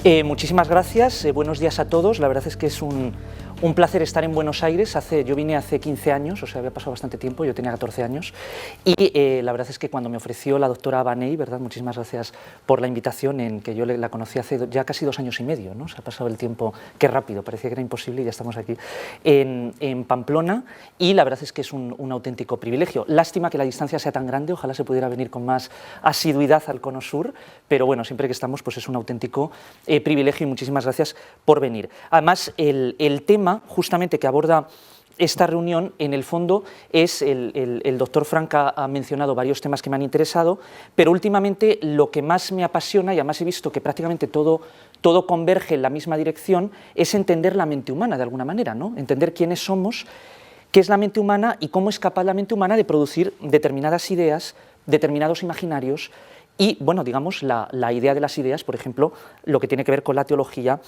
Muchísimas gracias, buenos días a todos. La verdad es que es un placer estar en Buenos Aires. Yo vine hace 15 años, o sea, había pasado bastante tiempo, yo tenía 14 años, y la verdad es que cuando me ofreció la doctora Baney, ¿verdad? Muchísimas gracias por la invitación, en que yo la conocí hace ya casi 2 años y medio, ¿no? Se ha pasado el tiempo, qué rápido, parecía que era imposible y ya estamos aquí en Pamplona, y la verdad es que es un auténtico privilegio. Lástima que la distancia sea tan grande, ojalá se pudiera venir con más asiduidad al Cono Sur, pero bueno, siempre que estamos pues es un auténtico privilegio y muchísimas gracias por venir. Además, el tema justamente que aborda esta reunión, en el fondo, es el doctor Franca ha mencionado varios temas que me han interesado, pero últimamente lo que más me apasiona, y además he visto que prácticamente todo converge en la misma dirección, es entender la mente humana de alguna manera, ¿no? Entender quiénes somos, qué es la mente humana y cómo es capaz la mente humana de producir determinadas ideas, determinados imaginarios, y, bueno, digamos, la idea de las ideas, por ejemplo, lo que tiene que ver con la teología,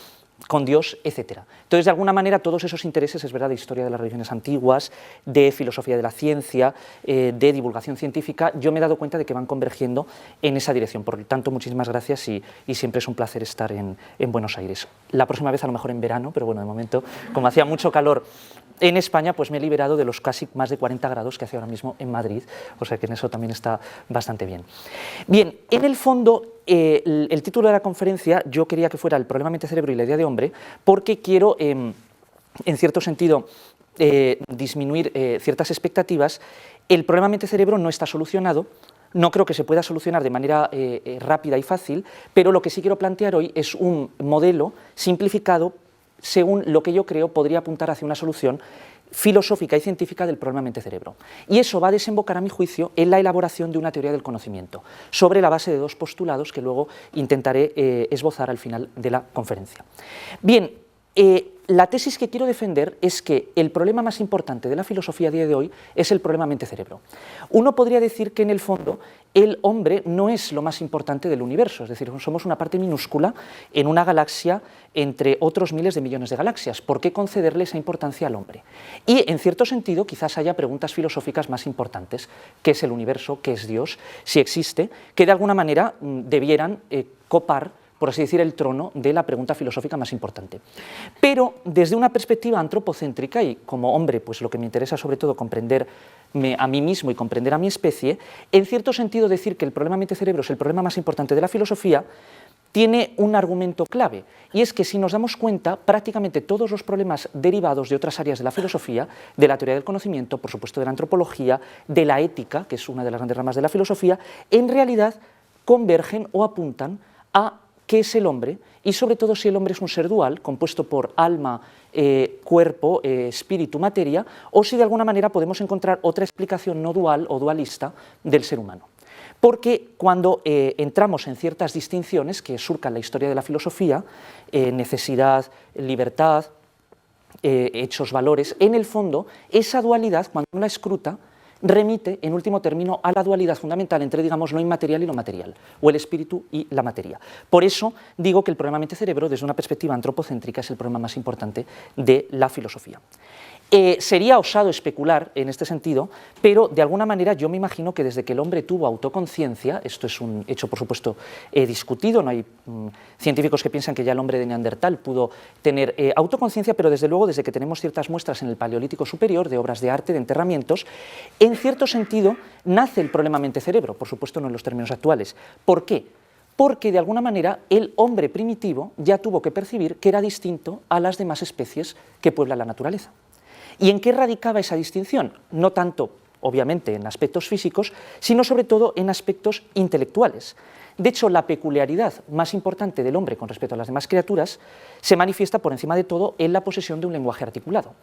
con Dios, etc. Entonces, de alguna manera, todos esos intereses, es verdad, de historia de las religiones antiguas, de filosofía de la ciencia, de divulgación científica, yo me he dado cuenta de que van convergiendo en esa dirección. Por lo tanto, muchísimas gracias y siempre es un placer estar en Buenos Aires. La próxima vez, a lo mejor en verano, pero bueno, de momento, como hacía mucho calor en España, pues me he liberado de los casi más de 40 grados que hace ahora mismo en Madrid, o sea que en eso también está bastante bien. Bien, en el fondo, el título de la conferencia yo quería que fuera el problema mente-cerebro y la idea de hombre, porque quiero, en cierto sentido, disminuir ciertas expectativas. El problema mente-cerebro no está solucionado, no creo que se pueda solucionar de manera rápida y fácil, pero lo que sí quiero plantear hoy es un modelo simplificado según lo que yo creo podría apuntar hacia una solución filosófica y científica del problema mente-cerebro. Y eso va a desembocar, a mi juicio, en la elaboración de una teoría del conocimiento, sobre la base de 2 postulados que luego intentaré esbozar al final de la conferencia. Bien, la tesis que quiero defender es que el problema más importante de la filosofía a día de hoy es el problema mente-cerebro. Uno podría decir que en el fondo el hombre no es lo más importante del universo, es decir, somos una parte minúscula en una galaxia entre otros miles de millones de galaxias. ¿Por qué concederle esa importancia al hombre? Y en cierto sentido quizás haya preguntas filosóficas más importantes: ¿qué es el universo? ¿Qué es Dios? Si existe, que de alguna manera debieran copar, por así decir, el trono de la pregunta filosófica más importante. Pero desde una perspectiva antropocéntrica, y como hombre, pues lo que me interesa sobre todo comprenderme a mí mismo y comprender a mi especie, en cierto sentido decir que el problema mente-cerebro es el problema más importante de la filosofía tiene un argumento clave, y es que si nos damos cuenta, prácticamente todos los problemas derivados de otras áreas de la filosofía, de la teoría del conocimiento, por supuesto de la antropología, de la ética, que es una de las grandes ramas de la filosofía, en realidad convergen o apuntan a qué es el hombre, y sobre todo si el hombre es un ser dual, compuesto por alma, cuerpo, espíritu, materia, o si de alguna manera podemos encontrar otra explicación no dual o dualista del ser humano. Porque cuando entramos en ciertas distinciones que surcan la historia de la filosofía, necesidad, libertad, hechos, valores, en el fondo, esa dualidad, cuando uno la escruta, remite, en último término, a la dualidad fundamental entre, digamos, lo inmaterial y lo material, o el espíritu y la materia. Por eso digo que el problema mente-cerebro, desde una perspectiva antropocéntrica, es el problema más importante de la filosofía. Sería osado especular en este sentido, pero de alguna manera yo me imagino que desde que el hombre tuvo autoconciencia, esto es un hecho por supuesto discutido, no hay científicos que piensan que ya el hombre de Neandertal pudo tener autoconciencia, pero desde luego desde que tenemos ciertas muestras en el Paleolítico Superior de obras de arte, de enterramientos, en cierto sentido nace el problema mente-cerebro, por supuesto no en los términos actuales. ¿Por qué? Porque de alguna manera el hombre primitivo ya tuvo que percibir que era distinto a las demás especies que pueblan la naturaleza. ¿Y en qué radicaba esa distinción? No tanto, obviamente, en aspectos físicos, sino sobre todo en aspectos intelectuales. De hecho, la peculiaridad más importante del hombre con respecto a las demás criaturas se manifiesta por encima de todo en la posesión de un lenguaje articulado,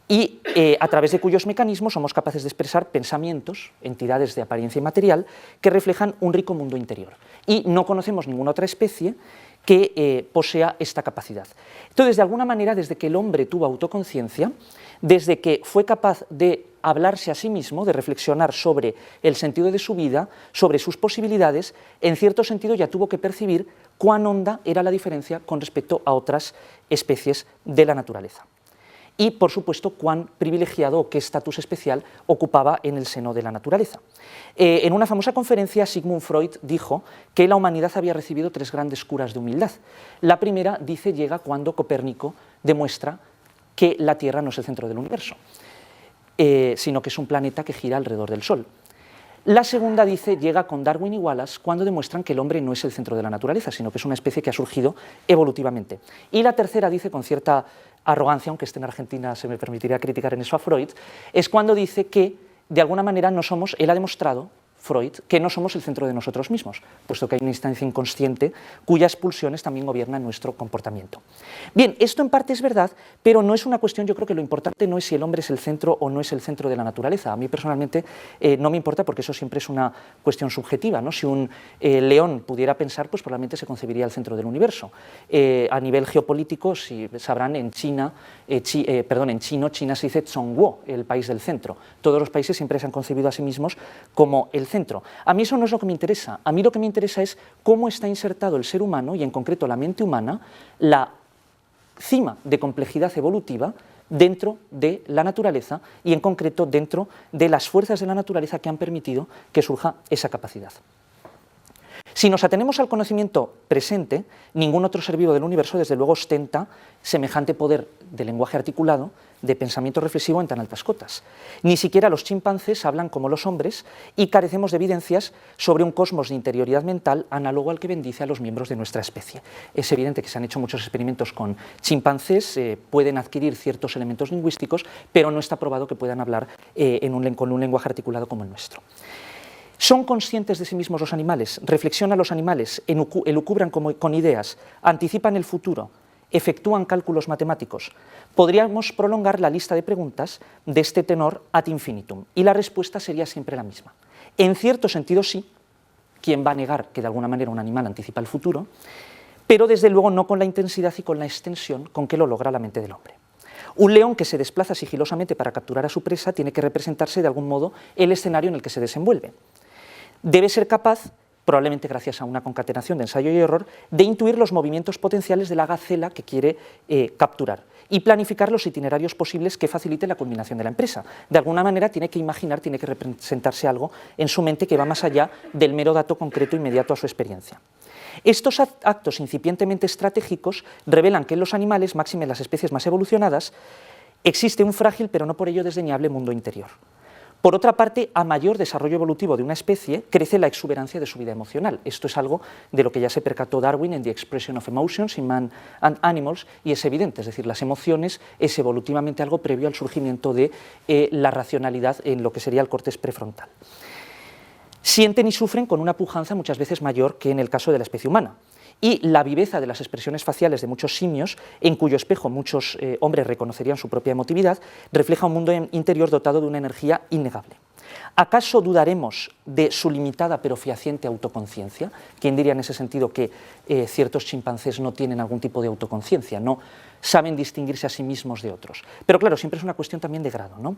y a través de cuyos mecanismos somos capaces de expresar pensamientos, entidades de apariencia inmaterial, que reflejan un rico mundo interior. Y no conocemos ninguna otra especie que posea esta capacidad. Entonces, de alguna manera, desde que el hombre tuvo autoconciencia, desde que fue capaz de hablarse a sí mismo, de reflexionar sobre el sentido de su vida, sobre sus posibilidades, en cierto sentido ya tuvo que percibir cuán honda era la diferencia con respecto a otras especies de la naturaleza. y, por supuesto, cuán privilegiado o qué estatus especial ocupaba en el seno de la naturaleza. En una famosa conferencia, Sigmund Freud dijo que la humanidad había recibido 3 grandes curas de humildad. La primera, dice, llega cuando Copérnico demuestra que la Tierra no es el centro del universo, sino que es un planeta que gira alrededor del Sol. La segunda, dice, llega con Darwin y Wallace cuando demuestran que el hombre no es el centro de la naturaleza, sino que es una especie que ha surgido evolutivamente. Y la tercera, dice, con cierta arrogancia, aunque esté en Argentina se me permitiría criticar en eso a Freud, es cuando dice que, de alguna manera, no somos, él ha demostrado, Freud, que no somos el centro de nosotros mismos, puesto que hay una instancia inconsciente cuyas pulsiones también gobiernan nuestro comportamiento. Bien, esto en parte es verdad, pero no es una cuestión, yo creo que lo importante no es si el hombre es el centro o no es el centro de la naturaleza. A mí personalmente no me importa porque eso siempre es una cuestión subjetiva, ¿no? Si un león pudiera pensar, pues probablemente se concebiría el centro del universo. A nivel geopolítico, si sabrán, en China, en chino se dice Zhongguo, el país del centro. Todos los países siempre se han concebido a sí mismos como el centro. A mí eso no es lo que me interesa. A mí lo que me interesa es cómo está insertado el ser humano y en concreto la mente humana, la cima de complejidad evolutiva dentro de la naturaleza y en concreto dentro de las fuerzas de la naturaleza que han permitido que surja esa capacidad. Si nos atenemos al conocimiento presente, ningún otro ser vivo del universo desde luego ostenta semejante poder de lenguaje articulado, de pensamiento reflexivo en tan altas cotas. Ni siquiera los chimpancés hablan como los hombres y carecemos de evidencias sobre un cosmos de interioridad mental análogo al que bendice a los miembros de nuestra especie. Es evidente que se han hecho muchos experimentos con chimpancés, pueden adquirir ciertos elementos lingüísticos, pero no está probado que puedan hablar con un lenguaje articulado como el nuestro. ¿Son conscientes de sí mismos los animales? ¿Reflexionan los animales? ¿Elucubran con ideas? ¿Anticipan el futuro? ¿Efectúan cálculos matemáticos? Podríamos prolongar la lista de preguntas de este tenor ad infinitum y la respuesta sería siempre la misma. En cierto sentido sí, ¿quién va a negar que de alguna manera un animal anticipa el futuro? Pero desde luego no con la intensidad y con la extensión con que lo logra la mente del hombre. Un león que se desplaza sigilosamente para capturar a su presa tiene que representarse de algún modo el escenario en el que se desenvuelve. Debe ser capaz, probablemente gracias a una concatenación de ensayo y error, de intuir los movimientos potenciales de la gacela que quiere capturar y planificar los itinerarios posibles que faciliten la culminación de la empresa. De alguna manera tiene que imaginar, tiene que representarse algo en su mente que va más allá del mero dato concreto inmediato a su experiencia. Estos actos incipientemente estratégicos revelan que en los animales, máxime en las especies más evolucionadas, existe un frágil pero no por ello desdeñable mundo interior. Por otra parte, a mayor desarrollo evolutivo de una especie, crece la exuberancia de su vida emocional. Esto es algo de lo que ya se percató Darwin en The Expression of Emotions in Man and Animals, y es evidente, es decir, las emociones es evolutivamente algo previo al surgimiento de la racionalidad en lo que sería el córtex prefrontal. Sienten y sufren con una pujanza muchas veces mayor que en el caso de la especie humana. Y la viveza de las expresiones faciales de muchos simios, en cuyo espejo muchos hombres reconocerían su propia emotividad, refleja un mundo interior dotado de una energía innegable. ¿Acaso dudaremos de su limitada pero fehaciente autoconciencia? ¿Quién diría en ese sentido que ciertos chimpancés no tienen algún tipo de autoconciencia, no saben distinguirse a sí mismos de otros? Pero claro, siempre es una cuestión también de grado, ¿no?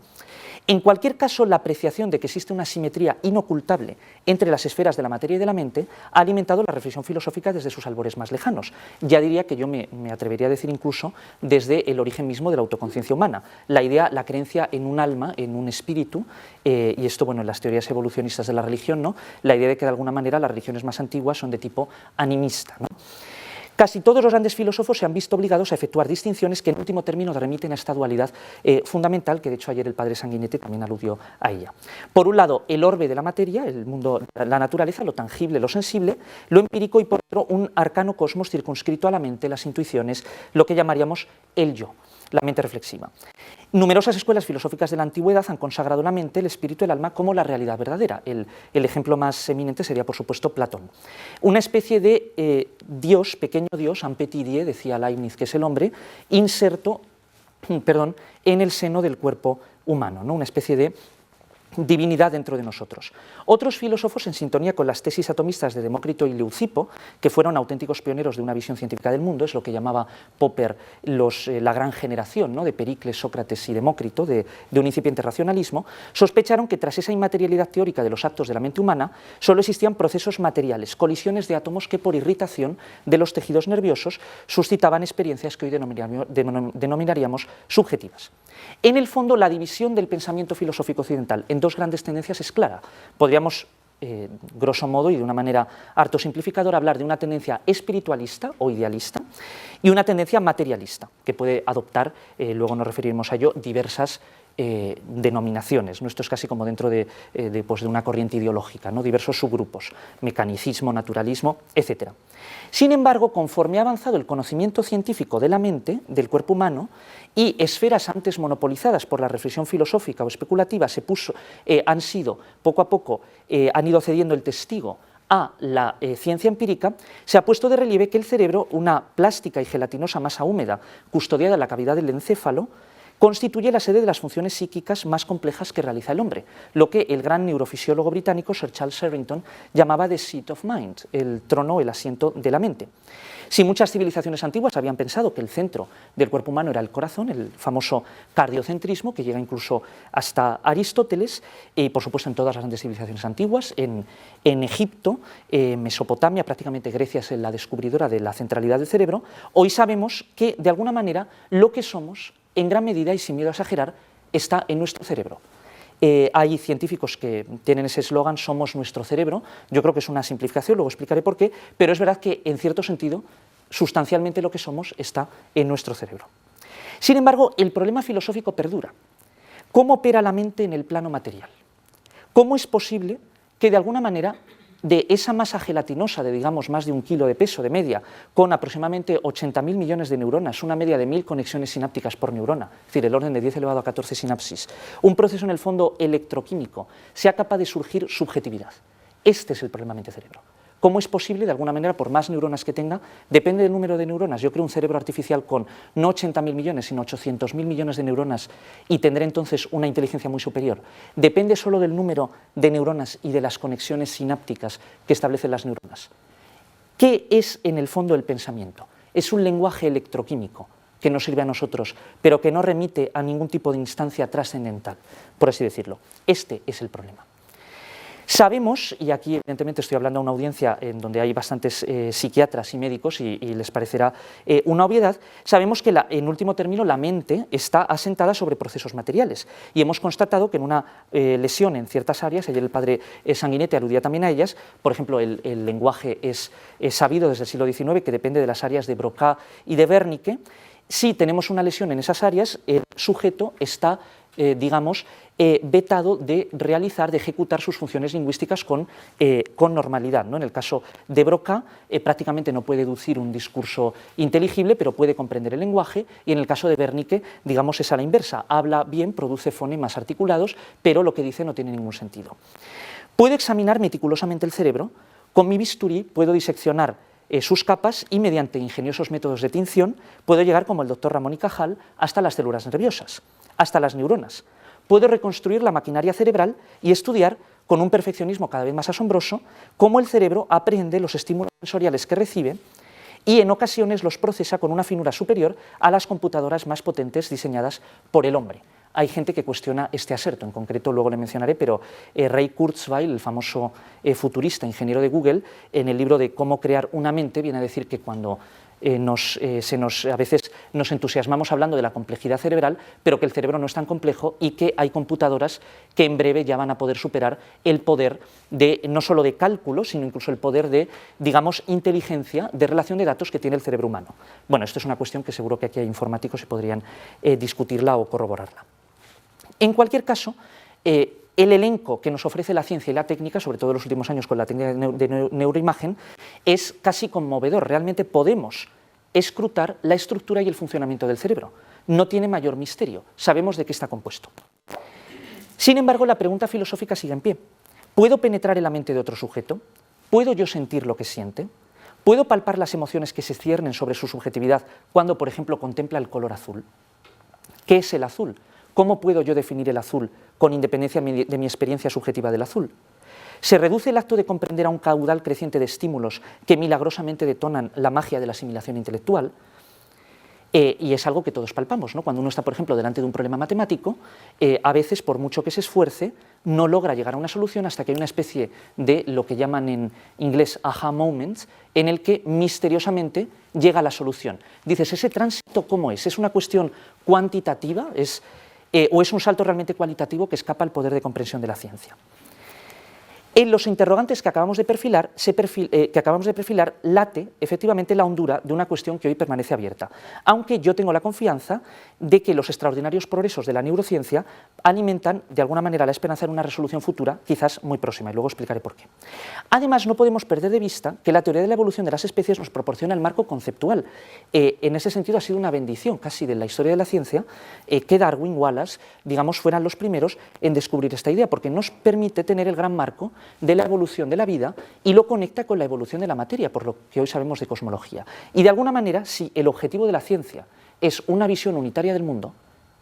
En cualquier caso, la apreciación de que existe una simetría inocultable entre las esferas de la materia y de la mente ha alimentado la reflexión filosófica desde sus albores más lejanos. Ya diría que yo me atrevería a decir incluso desde el origen mismo de la autoconciencia humana. La idea, la creencia en un alma, en un espíritu, y esto, bueno, en las teorías evolucionistas de la religión, ¿no? La idea de que de alguna manera las religiones más antiguas son de tipo animista, ¿no? Casi todos los grandes filósofos se han visto obligados a efectuar distinciones que en último término remiten a esta dualidad fundamental, que de hecho ayer el padre Sanguinetti también aludió a ella. Por un lado, el orbe de la materia, el mundo, la naturaleza, lo tangible, lo sensible, lo empírico, y por otro, un arcano cosmos circunscrito a la mente, las intuiciones, lo que llamaríamos el yo, la mente reflexiva. Numerosas escuelas filosóficas de la antigüedad han consagrado la mente, el espíritu y el alma como la realidad verdadera. El ejemplo más eminente sería, por supuesto, Platón. Una especie de Dios, pequeño Dios, un petit Dieu, decía Leibniz, que es el hombre, inserto en el seno del cuerpo humano, ¿no? Una especie de divinidad dentro de nosotros. Otros filósofos, en sintonía con las tesis atomistas de Demócrito y Leucipo, que fueron auténticos pioneros de una visión científica del mundo, es lo que llamaba Popper la gran generación, ¿no?, de Pericles, Sócrates y Demócrito, de un incipiente racionalismo, sospecharon que tras esa inmaterialidad teórica de los actos de la mente humana, solo existían procesos materiales, colisiones de átomos que por irritación de los tejidos nerviosos suscitaban experiencias que hoy denominaríamos subjetivas. En el fondo, la división del pensamiento filosófico occidental en dos grandes tendencias es clara. Podríamos, grosso modo y de una manera harto simplificadora, hablar de una tendencia espiritualista o idealista y una tendencia materialista, que puede adoptar, luego nos referiremos a ello, diversas denominaciones, ¿no? Esto es casi como dentro de una corriente ideológica, ¿no?, diversos subgrupos, mecanicismo, naturalismo, etc. Sin embargo, conforme ha avanzado el conocimiento científico de la mente, del cuerpo humano, y esferas antes monopolizadas por la reflexión filosófica o especulativa han sido, poco a poco, han ido cediendo el testigo a la ciencia empírica, se ha puesto de relieve que el cerebro, una plástica y gelatinosa masa húmeda custodiada en la cavidad del encéfalo, constituye la sede de las funciones psíquicas más complejas que realiza el hombre, lo que el gran neurofisiólogo británico Sir Charles Sherrington llamaba the seat of mind, el trono, el asiento de la mente. Si muchas civilizaciones antiguas habían pensado que el centro del cuerpo humano era el corazón, el famoso cardiocentrismo, que llega incluso hasta Aristóteles, y por supuesto en todas las grandes civilizaciones antiguas, en Egipto, Mesopotamia, prácticamente Grecia es la descubridora de la centralidad del cerebro, hoy sabemos que de alguna manera lo que somos, en gran medida y sin miedo a exagerar, está en nuestro cerebro. Hay científicos que tienen ese eslogan, somos nuestro cerebro. Yo creo que es una simplificación, luego explicaré por qué, pero es verdad que en cierto sentido, sustancialmente lo que somos está en nuestro cerebro. Sin embargo, el problema filosófico perdura. ¿Cómo opera la mente en el plano material? ¿Cómo es posible que de alguna manera de esa masa gelatinosa de, digamos, más de 1 kilo de peso de media, con aproximadamente 80.000 millones de neuronas, una media de 1000 conexiones sinápticas por neurona, es decir, el orden de 10 elevado a 14 sinapsis, un proceso en el fondo electroquímico, sea capaz de surgir subjetividad? Este es el problema mente-cerebro. ¿Cómo es posible, de alguna manera, por más neuronas que tenga, depende del número de neuronas? Yo creo un cerebro artificial con no 80.000 millones, sino 800.000 millones de neuronas y tendré entonces una inteligencia muy superior. Depende solo del número de neuronas y de las conexiones sinápticas que establecen las neuronas. ¿Qué es, en el fondo, el pensamiento? Es un lenguaje electroquímico que nos sirve a nosotros, pero que no remite a ningún tipo de instancia trascendental, por así decirlo. Este es el problema. Sabemos, y aquí evidentemente estoy hablando a una audiencia en donde hay bastantes psiquiatras y médicos y les parecerá una obviedad, sabemos que en último término la mente está asentada sobre procesos materiales y hemos constatado que en una lesión en ciertas áreas, ayer el padre Sanguinetti aludía también a ellas, por ejemplo el lenguaje es sabido desde el siglo XIX que depende de las áreas de Broca y de Wernicke. Si tenemos una lesión en esas áreas, el sujeto está vetado de realizar, de ejecutar sus funciones lingüísticas con normalidad, ¿no? En el caso de Broca, prácticamente no puede deducir un discurso inteligible, pero puede comprender el lenguaje, y en el caso de Wernicke, digamos, es a la inversa, habla bien, produce fonemas articulados, pero lo que dice no tiene ningún sentido. Puedo examinar meticulosamente el cerebro, con mi bisturí puedo diseccionar sus capas y mediante ingeniosos métodos de tinción puedo llegar, como el doctor Ramón y Cajal, hasta las células nerviosas, hasta las neuronas. Puedo reconstruir la maquinaria cerebral y estudiar con un perfeccionismo cada vez más asombroso cómo el cerebro aprende los estímulos sensoriales que recibe y en ocasiones los procesa con una finura superior a las computadoras más potentes diseñadas por el hombre. Hay gente que cuestiona este aserto, en concreto luego le mencionaré, pero Ray Kurzweil, el famoso futurista, ingeniero de Google, en el libro de Cómo crear una mente, viene a decir que cuando a veces nos entusiasmamos hablando de la complejidad cerebral, pero que el cerebro no es tan complejo y que hay computadoras que en breve ya van a poder superar el poder no solo de cálculo, sino incluso el poder de, digamos, inteligencia, de relación de datos que tiene el cerebro humano. Bueno, esto es una cuestión que seguro que aquí hay informáticos y podrían discutirla o corroborarla. En cualquier caso, el elenco que nos ofrece la ciencia y la técnica, sobre todo en los últimos años con la técnica de neuroimagen, es casi conmovedor. Realmente podemos escrutar la estructura y el funcionamiento del cerebro. No tiene mayor misterio, sabemos de qué está compuesto. Sin embargo, la pregunta filosófica sigue en pie. ¿Puedo penetrar en la mente de otro sujeto? ¿Puedo yo sentir lo que siente? ¿Puedo palpar las emociones que se ciernen sobre su subjetividad cuando, por ejemplo, contempla el color azul? ¿Qué es el azul? ¿Cómo puedo yo definir el azul con independencia de mi experiencia subjetiva del azul? ¿Se reduce el acto de comprender a un caudal creciente de estímulos que milagrosamente detonan la magia de la asimilación intelectual? Y es algo que todos palpamos, ¿no? Cuando uno está, por ejemplo, delante de un problema matemático, a veces, por mucho que se esfuerce, no logra llegar a una solución hasta que hay una especie de lo que llaman en inglés aha moments, en el que misteriosamente llega la solución. Dices, ¿ese tránsito cómo es? ¿Es una cuestión cuantitativa o es un salto realmente cualitativo que escapa al poder de comprensión de la ciencia? En los interrogantes que acabamos de perfilar, late efectivamente la hondura de una cuestión que hoy permanece abierta, aunque yo tengo la confianza de que los extraordinarios progresos de la neurociencia alimentan de alguna manera la esperanza en una resolución futura, quizás muy próxima, y luego explicaré por qué. Además, no podemos perder de vista que la teoría de la evolución de las especies nos proporciona el marco conceptual. En ese sentido ha sido una bendición casi de la historia de la ciencia que Darwin, Wallace, digamos, fueran los primeros en descubrir esta idea, porque nos permite tener el gran marco de la evolución de la vida y lo conecta con la evolución de la materia, por lo que hoy sabemos de cosmología. Y de alguna manera, si el objetivo de la ciencia es una visión unitaria del mundo,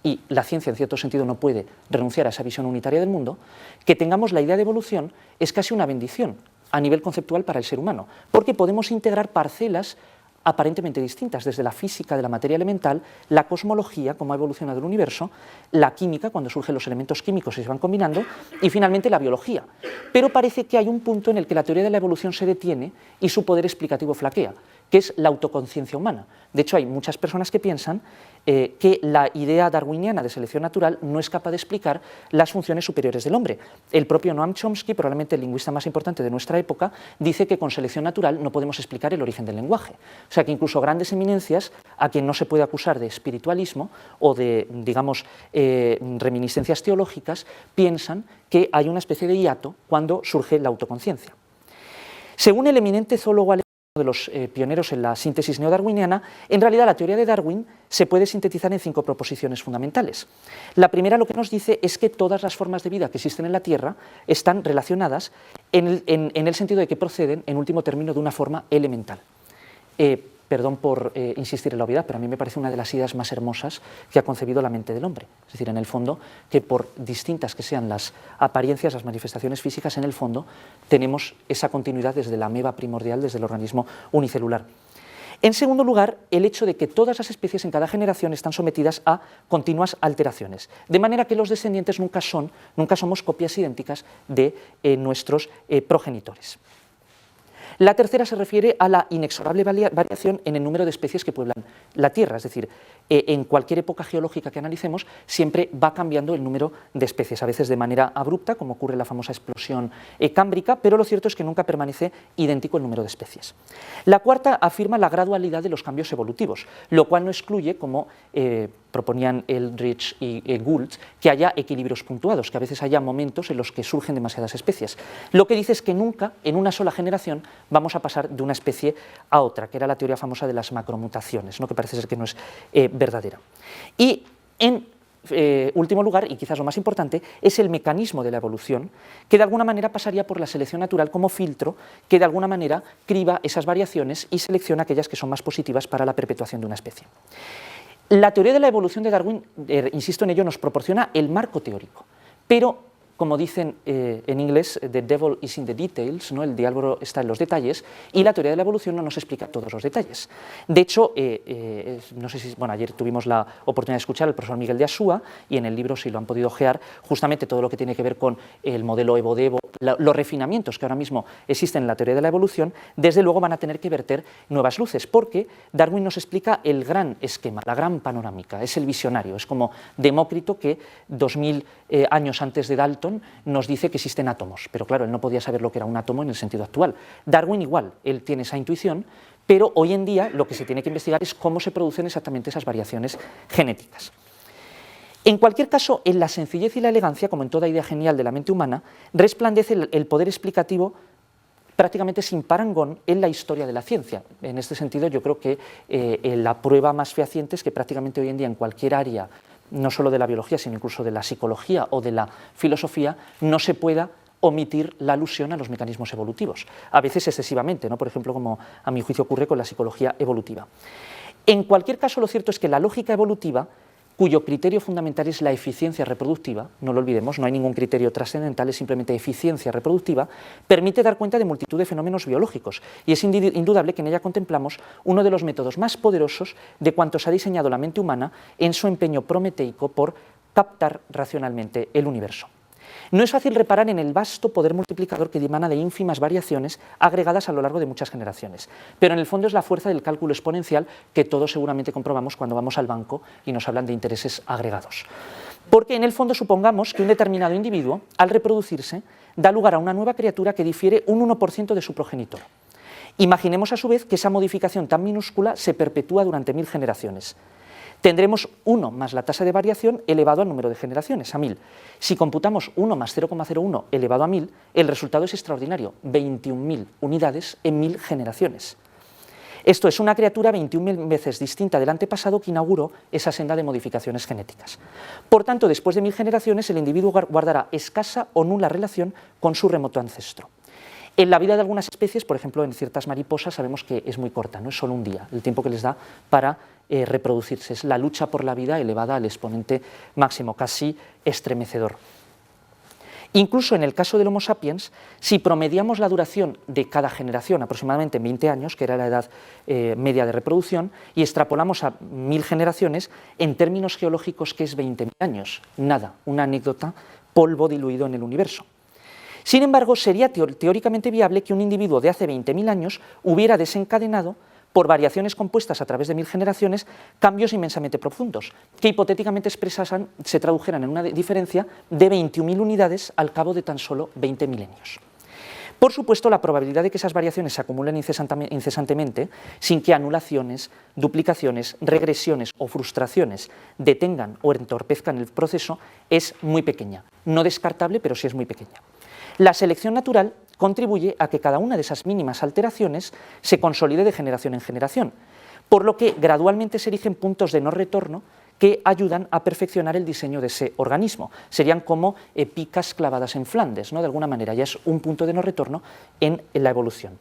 y la ciencia en cierto sentido no puede renunciar a esa visión unitaria del mundo, que tengamos la idea de evolución es casi una bendición a nivel conceptual para el ser humano, porque podemos integrar parcelas aparentemente distintas, desde la física de la materia elemental, la cosmología, cómo ha evolucionado el universo, la química, cuando surgen los elementos químicos y se van combinando, y finalmente la biología. Pero parece que hay un punto en el que la teoría de la evolución se detiene y su poder explicativo flaquea, que es la autoconciencia humana. De hecho, hay muchas personas que piensan que la idea darwiniana de selección natural no es capaz de explicar las funciones superiores del hombre. El propio Noam Chomsky, probablemente el lingüista más importante de nuestra época, dice que con selección natural no podemos explicar el origen del lenguaje. O sea que incluso grandes eminencias, a quien no se puede acusar de espiritualismo o de, digamos, reminiscencias teológicas, piensan que hay una especie de hiato cuando surge la autoconciencia. Según el eminente zoólogo alemán, uno de los pioneros en la síntesis neodarwiniana, en realidad la teoría de Darwin se puede sintetizar en 5 proposiciones fundamentales. La primera lo que nos dice es que todas las formas de vida que existen en la Tierra están relacionadas en el sentido de que proceden, en último término, de una forma elemental. Perdón por insistir en la obviedad, pero a mí me parece una de las ideas más hermosas que ha concebido la mente del hombre. Es decir, en el fondo, que por distintas que sean las apariencias, las manifestaciones físicas, en el fondo tenemos esa continuidad desde la ameba primordial, desde el organismo unicelular. En segundo lugar, el hecho de que todas las especies en cada generación están sometidas a continuas alteraciones, de manera que los descendientes nunca somos copias idénticas de nuestros progenitores. La tercera se refiere a la inexorable variación en el número de especies que pueblan la Tierra, es decir, en cualquier época geológica que analicemos siempre va cambiando el número de especies, a veces de manera abrupta, como ocurre en la famosa explosión cámbrica, pero lo cierto es que nunca permanece idéntico el número de especies. La cuarta afirma la gradualidad de los cambios evolutivos, lo cual no excluye, como proponían Eldridge y Gould, que haya equilibrios puntuados, que a veces haya momentos en los que surgen demasiadas especies. Lo que dice es que nunca, en una sola generación, vamos a pasar de una especie a otra, que era la teoría famosa de las macromutaciones, ¿no? Que parece ser que no es verdadera. Y en último lugar, y quizás lo más importante, es el mecanismo de la evolución, que de alguna manera pasaría por la selección natural como filtro, que de alguna manera criba esas variaciones y selecciona aquellas que son más positivas para la perpetuación de una especie. La teoría de la evolución de Darwin, insisto en ello, nos proporciona el marco teórico, pero como dicen en inglés, the devil is in the details, ¿no? El diablo está en los detalles, y la teoría de la evolución no nos explica todos los detalles. De hecho, no sé si, bueno, ayer tuvimos la oportunidad de escuchar al profesor Miguel de Asúa, y en el libro, si lo han podido ojear, justamente todo lo que tiene que ver con el modelo Evo-Devo, los refinamientos que ahora mismo existen en la teoría de la evolución, desde luego van a tener que verter nuevas luces, porque Darwin nos explica el gran esquema, la gran panorámica, es el visionario, es como Demócrito que 2000 años antes de Dalton nos dice que existen átomos, pero claro, él no podía saber lo que era un átomo en el sentido actual. Darwin igual, él tiene esa intuición, pero hoy en día lo que se tiene que investigar es cómo se producen exactamente esas variaciones genéticas. En cualquier caso, en la sencillez y la elegancia, como en toda idea genial de la mente humana, resplandece el poder explicativo prácticamente sin parangón en la historia de la ciencia. En este sentido, yo creo que la prueba más fehaciente es que prácticamente hoy en día en cualquier área, no solo de la biología, sino incluso de la psicología o de la filosofía, no se pueda omitir la alusión a los mecanismos evolutivos, a veces excesivamente, ¿no? Por ejemplo, como a mi juicio ocurre con la psicología evolutiva. En cualquier caso, lo cierto es que la lógica evolutiva cuyo criterio fundamental es la eficiencia reproductiva, no lo olvidemos, no hay ningún criterio trascendental, es simplemente eficiencia reproductiva, permite dar cuenta de multitud de fenómenos biológicos y es indudable que en ella contemplamos uno de los métodos más poderosos de cuantos ha diseñado la mente humana en su empeño prometeico por captar racionalmente el universo. No es fácil reparar en el vasto poder multiplicador que dimana de ínfimas variaciones agregadas a lo largo de muchas generaciones, pero en el fondo es la fuerza del cálculo exponencial que todos seguramente comprobamos cuando vamos al banco y nos hablan de intereses agregados. Porque en el fondo supongamos que un determinado individuo, al reproducirse, da lugar a una nueva criatura que difiere un 1% de su progenitor. Imaginemos a su vez que esa modificación tan minúscula se perpetúa durante 1000 generaciones. Tendremos 1 más la tasa de variación elevado al número de generaciones, a 1000. Si computamos 1 más 0,01 elevado a 1000, el resultado es extraordinario, 21.000 unidades en 1000 generaciones. Esto es una criatura 21.000 veces distinta del antepasado que inauguró esa senda de modificaciones genéticas. Por tanto, después de 1000 generaciones, el individuo guardará escasa o nula relación con su remoto ancestro. En la vida de algunas especies, por ejemplo en ciertas mariposas, sabemos que es muy corta, no es solo un día, el tiempo que les da para reproducirse. Es la lucha por la vida elevada al exponente máximo, casi estremecedor. Incluso en el caso del Homo sapiens, si promediamos la duración de cada generación, aproximadamente 20 años, que era la edad media de reproducción, y extrapolamos a 1000 generaciones, en términos geológicos, ¿qué es 20.000 años? Nada, una anécdota, polvo diluido en el universo. Sin embargo, sería teóricamente viable que un individuo de hace 20.000 años hubiera desencadenado, por variaciones compuestas a través de 1000 generaciones, cambios inmensamente profundos, que hipotéticamente expresasen, se tradujeran en una diferencia de 21.000 unidades al cabo de tan solo 20 milenios. Por supuesto, la probabilidad de que esas variaciones se acumulen incesantemente, sin que anulaciones, duplicaciones, regresiones o frustraciones detengan o entorpezcan el proceso, es muy pequeña. No descartable, pero sí es muy pequeña. La selección natural contribuye a que cada una de esas mínimas alteraciones se consolide de generación en generación, por lo que gradualmente se erigen puntos de no retorno que ayudan a perfeccionar el diseño de ese organismo. Serían como picas clavadas en Flandes, ¿no? De alguna manera, ya es un punto de no retorno en la evolución.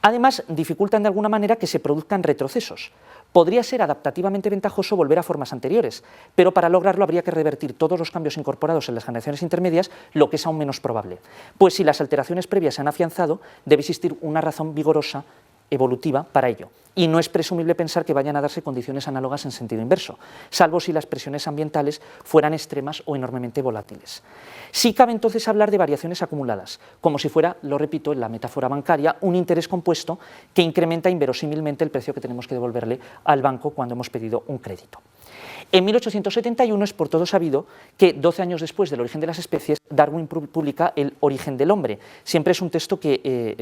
Además, dificultan de alguna manera que se produzcan retrocesos. Podría ser adaptativamente ventajoso volver a formas anteriores, pero para lograrlo habría que revertir todos los cambios incorporados en las generaciones intermedias, lo que es aún menos probable. Pues si las alteraciones previas se han afianzado, debe existir una razón vigorosa evolutiva para ello. Y no es presumible pensar que vayan a darse condiciones análogas en sentido inverso, salvo si las presiones ambientales fueran extremas o enormemente volátiles. Sí cabe entonces hablar de variaciones acumuladas, como si fuera, lo repito, en la metáfora bancaria, un interés compuesto que incrementa inverosímilmente el precio que tenemos que devolverle al banco cuando hemos pedido un crédito. En 1871 es por todo sabido que 12 años después del origen de las especies, Darwin publica El origen del hombre. Siempre es un texto que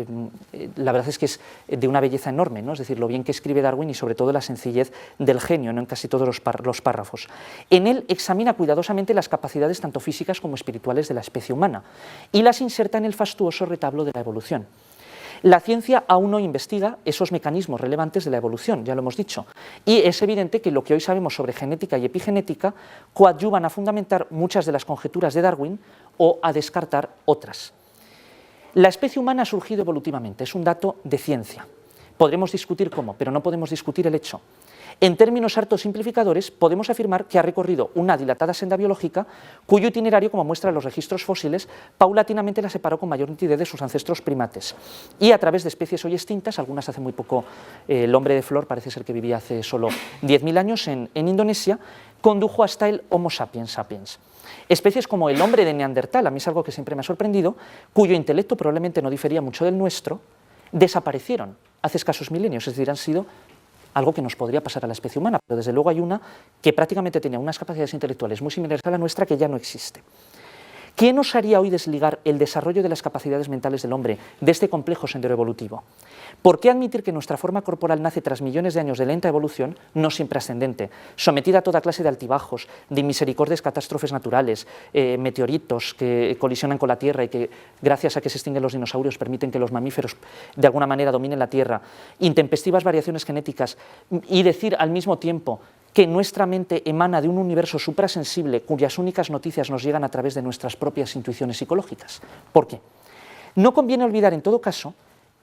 la verdad es que es de una belleza enorme, ¿no? Es decir, lo bien que escribe Darwin y sobre todo la sencillez del genio, ¿no? En casi todos los párrafos. En él examina cuidadosamente las capacidades tanto físicas como espirituales de la especie humana y las inserta en el fastuoso retablo de la evolución. La ciencia aún no investiga esos mecanismos relevantes de la evolución, ya lo hemos dicho, y es evidente que lo que hoy sabemos sobre genética y epigenética coadyuvan a fundamentar muchas de las conjeturas de Darwin o a descartar otras. La especie humana ha surgido evolutivamente, es un dato de ciencia. Podremos discutir cómo, pero no podemos discutir el hecho. En términos harto simplificadores, podemos afirmar que ha recorrido una dilatada senda biológica cuyo itinerario, como muestran los registros fósiles, paulatinamente la separó con mayor nitidez de sus ancestros primates. Y a través de especies hoy extintas, algunas hace muy poco, el hombre de flor parece ser que vivía hace solo 10.000 años en Indonesia, condujo hasta el Homo sapiens sapiens. Especies como el hombre de Neandertal, a mí es algo que siempre me ha sorprendido, cuyo intelecto probablemente no difería mucho del nuestro, desaparecieron hace escasos milenios, es decir, han sido algo que nos podría pasar a la especie humana, pero desde luego hay una que prácticamente tenía unas capacidades intelectuales muy similares a la nuestra que ya no existe. ¿Qué nos haría hoy desligar el desarrollo de las capacidades mentales del hombre de este complejo sendero evolutivo? ¿Por qué admitir que nuestra forma corporal nace tras millones de años de lenta evolución, no siempre ascendente, sometida a toda clase de altibajos, de misericordias catástrofes naturales, meteoritos que colisionan con la Tierra y que, gracias a que se extinguen los dinosaurios, permiten que los mamíferos de alguna manera dominen la Tierra, intempestivas variaciones genéticas, y decir al mismo tiempo que nuestra mente emana de un universo suprasensible cuyas únicas noticias nos llegan a través de nuestras propias intuiciones psicológicas? ¿Por qué? No conviene olvidar, en todo caso,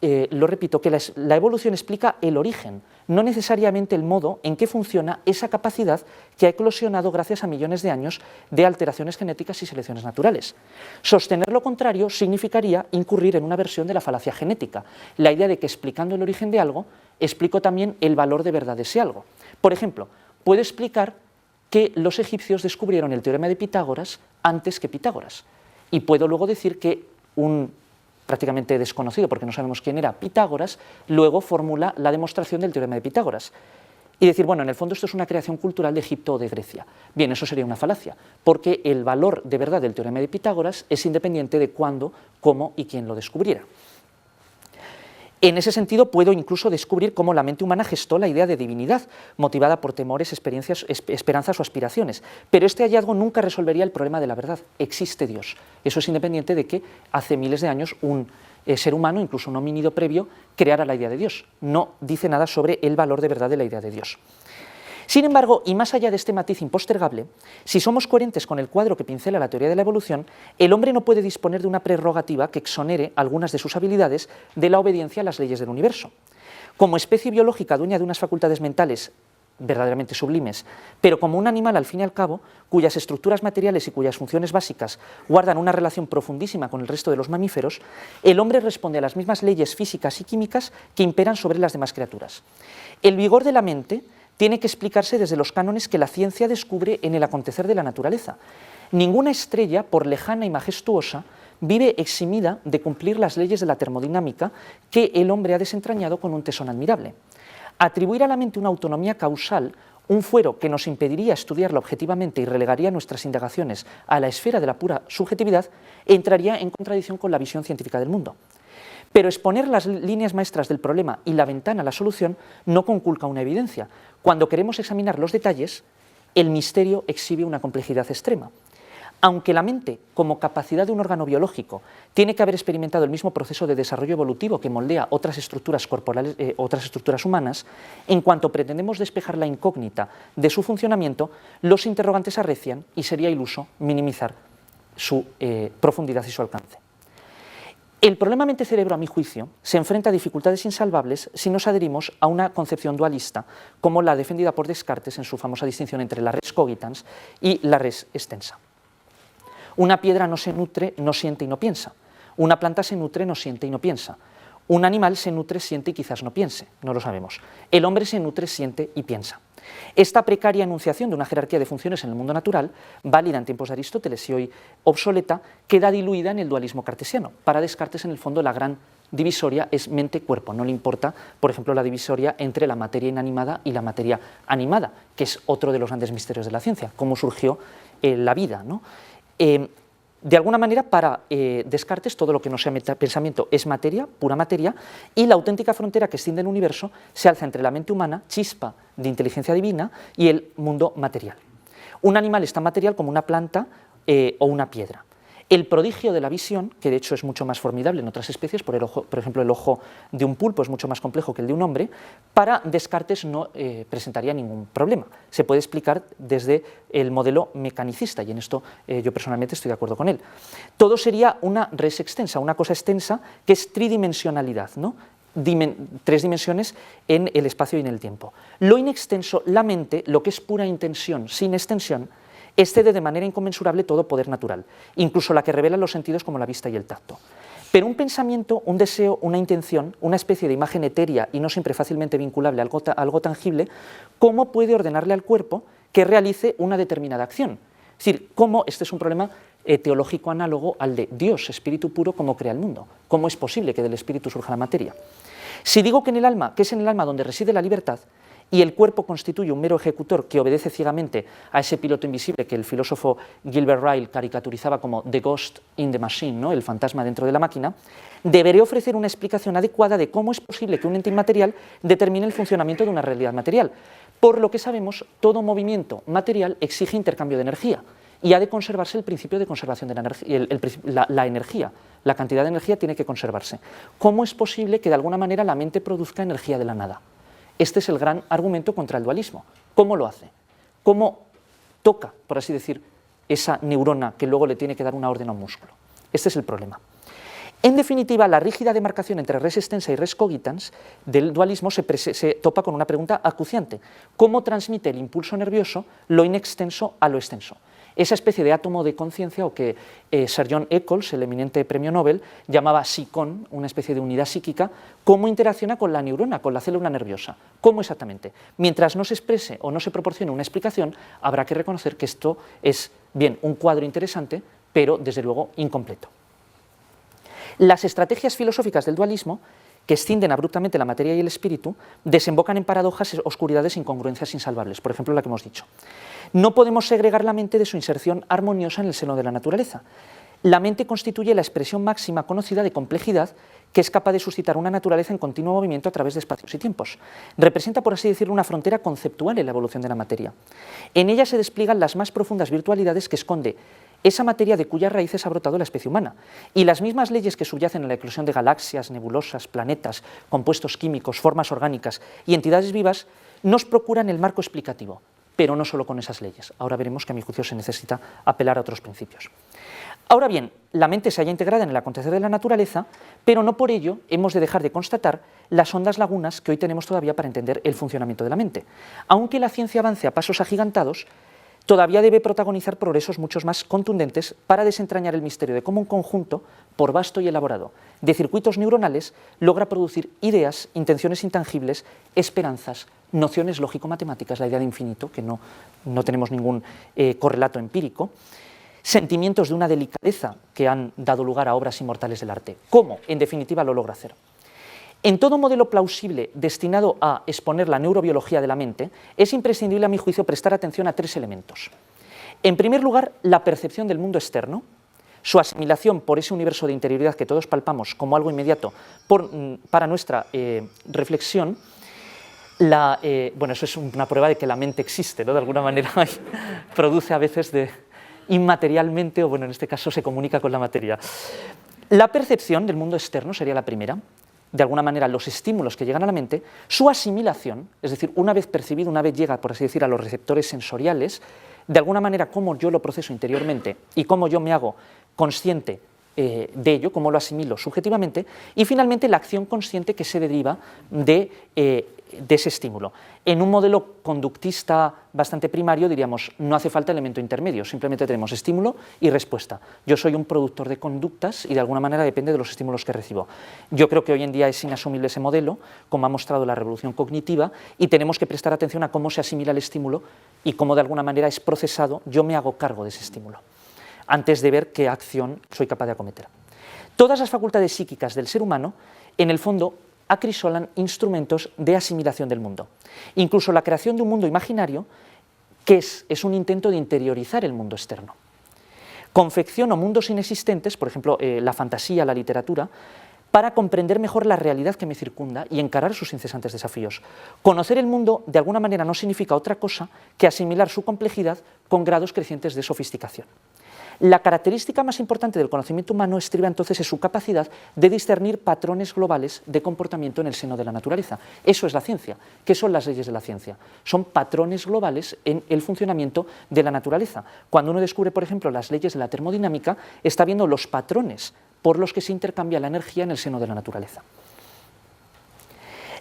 lo repito, que la evolución explica el origen, no necesariamente el modo en que funciona esa capacidad que ha eclosionado gracias a millones de años de alteraciones genéticas y selecciones naturales. Sostener lo contrario significaría incurrir en una versión de la falacia genética, la idea de que explicando el origen de algo, explico también el valor de verdad de ese algo. Por ejemplo, puedo explicar que los egipcios descubrieron el teorema de Pitágoras antes que Pitágoras, y puedo luego decir que un prácticamente desconocido, porque no sabemos quién era, Pitágoras, luego formula la demostración del teorema de Pitágoras. Y decir, bueno, en el fondo esto es una creación cultural de Egipto o de Grecia. Bien, eso sería una falacia, porque el valor de verdad del teorema de Pitágoras es independiente de cuándo, cómo y quién lo descubriera. En ese sentido, puedo incluso descubrir cómo la mente humana gestó la idea de divinidad, motivada por temores, esperanzas o aspiraciones. Pero este hallazgo nunca resolvería el problema de la verdad. Existe Dios. Eso es independiente de que hace miles de años un ser humano, incluso un homínido previo, creara la idea de Dios. No dice nada sobre el valor de verdad de la idea de Dios. Sin embargo, y más allá de este matiz impostergable, si somos coherentes con el cuadro que pincela la teoría de la evolución, el hombre no puede disponer de una prerrogativa que exonere algunas de sus habilidades de la obediencia a las leyes del universo. Como especie biológica dueña de unas facultades mentales verdaderamente sublimes, pero como un animal al fin y al cabo, cuyas estructuras materiales y cuyas funciones básicas guardan una relación profundísima con el resto de los mamíferos, el hombre responde a las mismas leyes físicas y químicas que imperan sobre las demás criaturas. El vigor de la mente tiene que explicarse desde los cánones que la ciencia descubre en el acontecer de la naturaleza. Ninguna estrella, por lejana y majestuosa, vive eximida de cumplir las leyes de la termodinámica que el hombre ha desentrañado con un tesón admirable. Atribuir a la mente una autonomía causal, un fuero que nos impediría estudiarla objetivamente y relegaría nuestras indagaciones a la esfera de la pura subjetividad, entraría en contradicción con la visión científica del mundo. Pero exponer las líneas maestras del problema y la ventana a la solución no conculca una evidencia. Cuando queremos examinar los detalles, el misterio exhibe una complejidad extrema. Aunque la mente, como capacidad de un órgano biológico, tiene que haber experimentado el mismo proceso de desarrollo evolutivo que moldea otras estructuras corporales, otras estructuras humanas, en cuanto pretendemos despejar la incógnita de su funcionamiento, los interrogantes arrecian y sería iluso minimizar su profundidad y su alcance. El problema mente-cerebro, a mi juicio, se enfrenta a dificultades insalvables si nos adherimos a una concepción dualista como la defendida por Descartes en su famosa distinción entre la res cogitans y la res extensa. Una piedra no se nutre, no siente y no piensa. Una planta se nutre, no siente y no piensa. Un animal se nutre, siente y quizás no piense, no lo sabemos. El hombre se nutre, siente y piensa. Esta precaria enunciación de una jerarquía de funciones en el mundo natural, válida en tiempos de Aristóteles y hoy obsoleta, queda diluida en el dualismo cartesiano. Para Descartes, en el fondo, la gran divisoria es mente-cuerpo. No le importa, por ejemplo, la divisoria entre la materia inanimada y la materia animada, que es otro de los grandes misterios de la ciencia, cómo surgió la vida, ¿no? De alguna manera, para Descartes, todo lo que no sea pensamiento es materia, pura materia, y la auténtica frontera que extiende el universo se alza entre la mente humana, chispa de inteligencia divina, y el mundo material. Un animal es tan material como una planta o una piedra. El prodigio de la visión, que de hecho es mucho más formidable en otras especies, por ejemplo el ojo de un pulpo es mucho más complejo que el de un hombre, para Descartes no presentaría ningún problema. Se puede explicar desde el modelo mecanicista y en esto yo personalmente estoy de acuerdo con él. Todo sería una res extensa, una cosa extensa que es tridimensionalidad, ¿no? Tres dimensiones en el espacio y en el tiempo. Lo inextenso, la mente, lo que es pura intención sin extensión, excede de manera inconmensurable todo poder natural, incluso la que revela los sentidos como la vista y el tacto. Pero un pensamiento, un deseo, una intención, una especie de imagen etérea y no siempre fácilmente vinculable a algo tangible, ¿cómo puede ordenarle al cuerpo que realice una determinada acción? Es decir, ¿cómo? Este es un problema teológico análogo al de Dios, espíritu puro, ¿cómo crea el mundo? ¿Cómo es posible que del espíritu surja la materia? Si digo que es en el alma donde reside la libertad, y el cuerpo constituye un mero ejecutor que obedece ciegamente a ese piloto invisible que el filósofo Gilbert Ryle caricaturizaba como the ghost in the machine, ¿no? El fantasma dentro de la máquina, deberé ofrecer una explicación adecuada de cómo es posible que un ente inmaterial determine el funcionamiento de una realidad material. Por lo que sabemos, todo movimiento material exige intercambio de energía y ha de conservarse el principio de conservación de la energía, la energía. La cantidad de energía tiene que conservarse. ¿Cómo es posible que de alguna manera la mente produzca energía de la nada? Este es el gran argumento contra el dualismo. ¿Cómo lo hace? ¿Cómo toca, por así decir, esa neurona que luego le tiene que dar una orden a un músculo? Este es el problema. En definitiva, la rígida demarcación entre res extensa y res cogitans del dualismo se topa con una pregunta acuciante: ¿cómo transmite el impulso nervioso lo inextenso a lo extenso? Esa especie de átomo de conciencia, o que Sir John Eccles, el eminente premio Nobel, llamaba psicón, una especie de unidad psíquica, ¿cómo interacciona con la neurona, con la célula nerviosa? ¿Cómo exactamente? Mientras no se exprese o no se proporcione una explicación, habrá que reconocer que esto es, bien, un cuadro interesante, pero desde luego incompleto. Las estrategias filosóficas del dualismo, que escinden abruptamente la materia y el espíritu, desembocan en paradojas, oscuridades e incongruencias insalvables, por ejemplo la que hemos dicho. No podemos segregar la mente de su inserción armoniosa en el seno de la naturaleza. La mente constituye la expresión máxima conocida de complejidad que es capaz de suscitar una naturaleza en continuo movimiento a través de espacios y tiempos. Representa, por así decirlo, una frontera conceptual en la evolución de la materia. En ella se despliegan las más profundas virtualidades que esconde esa materia de cuyas raíces ha brotado la especie humana, y las mismas leyes que subyacen en la eclosión de galaxias, nebulosas, planetas, compuestos químicos, formas orgánicas y entidades vivas nos procuran el marco explicativo, pero no solo con esas leyes. Ahora veremos que a mi juicio se necesita apelar a otros principios. Ahora bien, la mente se halla integrada en el acontecer de la naturaleza, pero no por ello hemos de dejar de constatar las hondas lagunas que hoy tenemos todavía para entender el funcionamiento de la mente. Aunque la ciencia avance a pasos agigantados, todavía debe protagonizar progresos mucho más contundentes para desentrañar el misterio de cómo un conjunto, por vasto y elaborado, de circuitos neuronales logra producir ideas, intenciones intangibles, esperanzas, nociones lógico-matemáticas, la idea de infinito, que no tenemos ningún correlato empírico, sentimientos de una delicadeza que han dado lugar a obras inmortales del arte. ¿Cómo, en definitiva, lo logra hacer? En todo modelo plausible destinado a exponer la neurobiología de la mente, es imprescindible, a mi juicio, prestar atención a tres elementos. En primer lugar, la percepción del mundo externo, su asimilación por ese universo de interioridad que todos palpamos como algo inmediato para nuestra reflexión. Bueno, eso es una prueba de que la mente existe, ¿no? De alguna manera produce a veces inmaterialmente, o bueno, en este caso se comunica con la materia. La percepción del mundo externo sería la primera. De alguna manera, los estímulos que llegan a la mente, su asimilación, es decir, una vez percibido, una vez llega, por así decir, a los receptores sensoriales, de alguna manera cómo yo lo proceso interiormente y cómo yo me hago consciente de ello, cómo lo asimilo subjetivamente, y finalmente la acción consciente que se deriva de ese estímulo. En un modelo conductista bastante primario diríamos, no hace falta elemento intermedio, simplemente tenemos estímulo y respuesta. Yo soy un productor de conductas y de alguna manera depende de los estímulos que recibo. Yo creo que hoy en día es inasumible ese modelo, como ha mostrado la revolución cognitiva, y tenemos que prestar atención a cómo se asimila el estímulo y cómo de alguna manera es procesado, yo me hago cargo de ese estímulo, antes de ver qué acción soy capaz de acometer. Todas las facultades psíquicas del ser humano, en el fondo, acrisolan instrumentos de asimilación del mundo. Incluso la creación de un mundo imaginario, que es un intento de interiorizar el mundo externo. Confecciono mundos inexistentes, por ejemplo, la fantasía, la literatura, para comprender mejor la realidad que me circunda y encarar sus incesantes desafíos. Conocer el mundo, de alguna manera, no significa otra cosa que asimilar su complejidad con grados crecientes de sofisticación. La característica más importante del conocimiento humano estriba entonces en su capacidad de discernir patrones globales de comportamiento en el seno de la naturaleza. Eso es la ciencia. ¿Qué son las leyes de la ciencia? Son patrones globales en el funcionamiento de la naturaleza. Cuando uno descubre, por ejemplo, las leyes de la termodinámica, está viendo los patrones por los que se intercambia la energía en el seno de la naturaleza.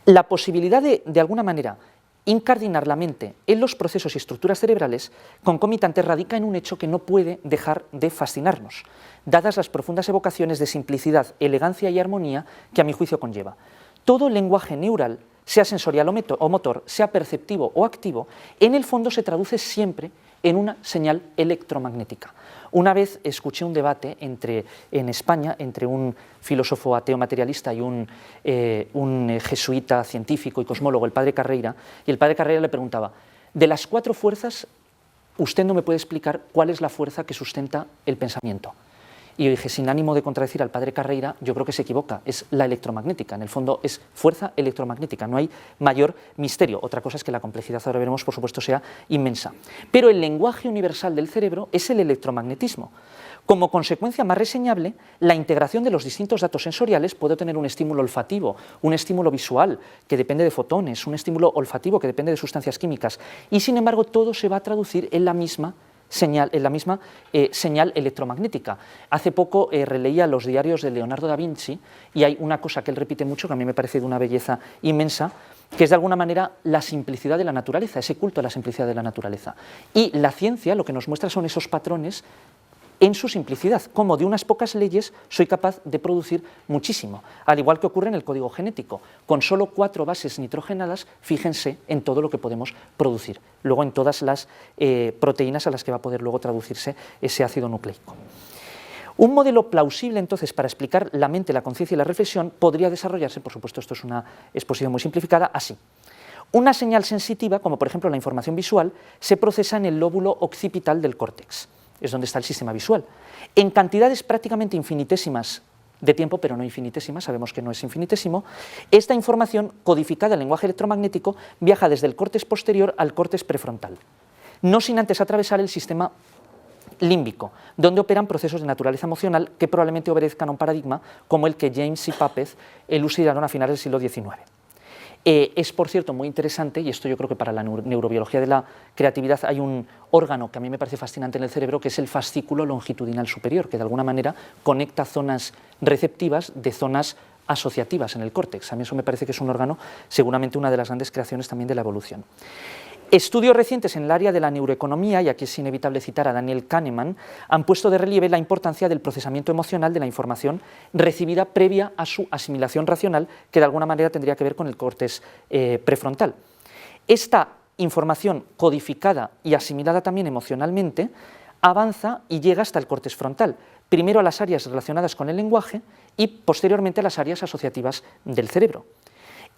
La posibilidad de alguna manera, incardinar la mente en los procesos y estructuras cerebrales concomitantes radica en un hecho que no puede dejar de fascinarnos, dadas las profundas evocaciones de simplicidad, elegancia y armonía que a mi juicio conlleva. Todo lenguaje neural, sea sensorial o motor, sea perceptivo o activo, en el fondo se traduce siempre en una señal electromagnética. Una vez escuché un debate en España entre un filósofo ateo materialista y un jesuita científico y cosmólogo, el padre Carreira, y el padre Carreira le preguntaba, de las 4 fuerzas, usted no me puede explicar cuál es la fuerza que sustenta el pensamiento. Y yo dije, sin ánimo de contradecir al padre Carreira, yo creo que se equivoca, es la electromagnética, en el fondo es fuerza electromagnética, no hay mayor misterio. Otra cosa es que la complejidad, ahora veremos, por supuesto, sea inmensa. Pero el lenguaje universal del cerebro es el electromagnetismo. Como consecuencia más reseñable, la integración de los distintos datos sensoriales puede tener un estímulo olfativo, un estímulo visual, que depende de fotones, un estímulo olfativo que depende de sustancias químicas, y sin embargo todo se va a traducir en la misma señal electromagnética. Hace poco releía los diarios de Leonardo da Vinci y hay una cosa que él repite mucho, que a mí me parece de una belleza inmensa, que es de alguna manera la simplicidad de la naturaleza, ese culto a la simplicidad de la naturaleza. Y la ciencia lo que nos muestra son esos patrones en su simplicidad, como de unas pocas leyes soy capaz de producir muchísimo, al igual que ocurre en el código genético. Con solo 4 bases nitrogenadas, fíjense en todo lo que podemos producir, luego en todas las proteínas a las que va a poder luego traducirse ese ácido nucleico. Un modelo plausible, entonces, para explicar la mente, la conciencia y la reflexión podría desarrollarse, por supuesto, esto es una exposición muy simplificada, así. Una señal sensitiva, como por ejemplo la información visual, se procesa en el lóbulo occipital del córtex, es donde está el sistema visual, en cantidades prácticamente infinitésimas de tiempo, pero no infinitésimas, sabemos que no es infinitésimo. Esta información, codificada en lenguaje electromagnético, viaja desde el córtex posterior al córtex prefrontal, no sin antes atravesar el sistema límbico, donde operan procesos de naturaleza emocional que probablemente obedezcan a un paradigma como el que James y Papez elucidaron a finales del siglo XIX. Es, por cierto, muy interesante, y esto yo creo que para la neurobiología de la creatividad hay un órgano que a mí me parece fascinante en el cerebro, que es el fascículo longitudinal superior, que de alguna manera conecta zonas receptivas de zonas asociativas en el córtex. A mí eso me parece que es un órgano, seguramente una de las grandes creaciones también de la evolución. Estudios recientes en el área de la neuroeconomía, y aquí es inevitable citar a Daniel Kahneman, han puesto de relieve la importancia del procesamiento emocional de la información recibida previa a su asimilación racional, que de alguna manera tendría que ver con el córtex prefrontal. Esta información codificada y asimilada también emocionalmente avanza y llega hasta el córtex frontal, primero a las áreas relacionadas con el lenguaje y posteriormente a las áreas asociativas del cerebro.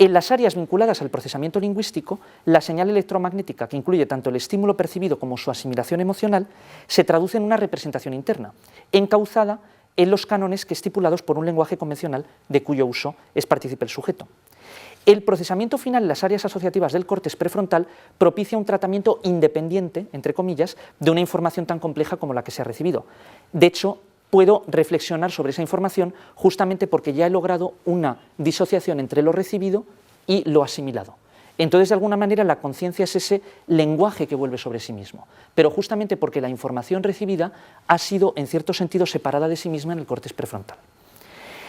En las áreas vinculadas al procesamiento lingüístico, la señal electromagnética, que incluye tanto el estímulo percibido como su asimilación emocional, se traduce en una representación interna, encauzada en los cánones estipulados por un lenguaje convencional de cuyo uso es partícipe el sujeto. El procesamiento final en las áreas asociativas del córtex prefrontal propicia un tratamiento independiente, entre comillas, de una información tan compleja como la que se ha recibido. De hecho, puedo reflexionar sobre esa información justamente porque ya he logrado una disociación entre lo recibido y lo asimilado. Entonces, de alguna manera, la conciencia es ese lenguaje que vuelve sobre sí mismo, pero justamente porque la información recibida ha sido, en cierto sentido, separada de sí misma en el córtex prefrontal.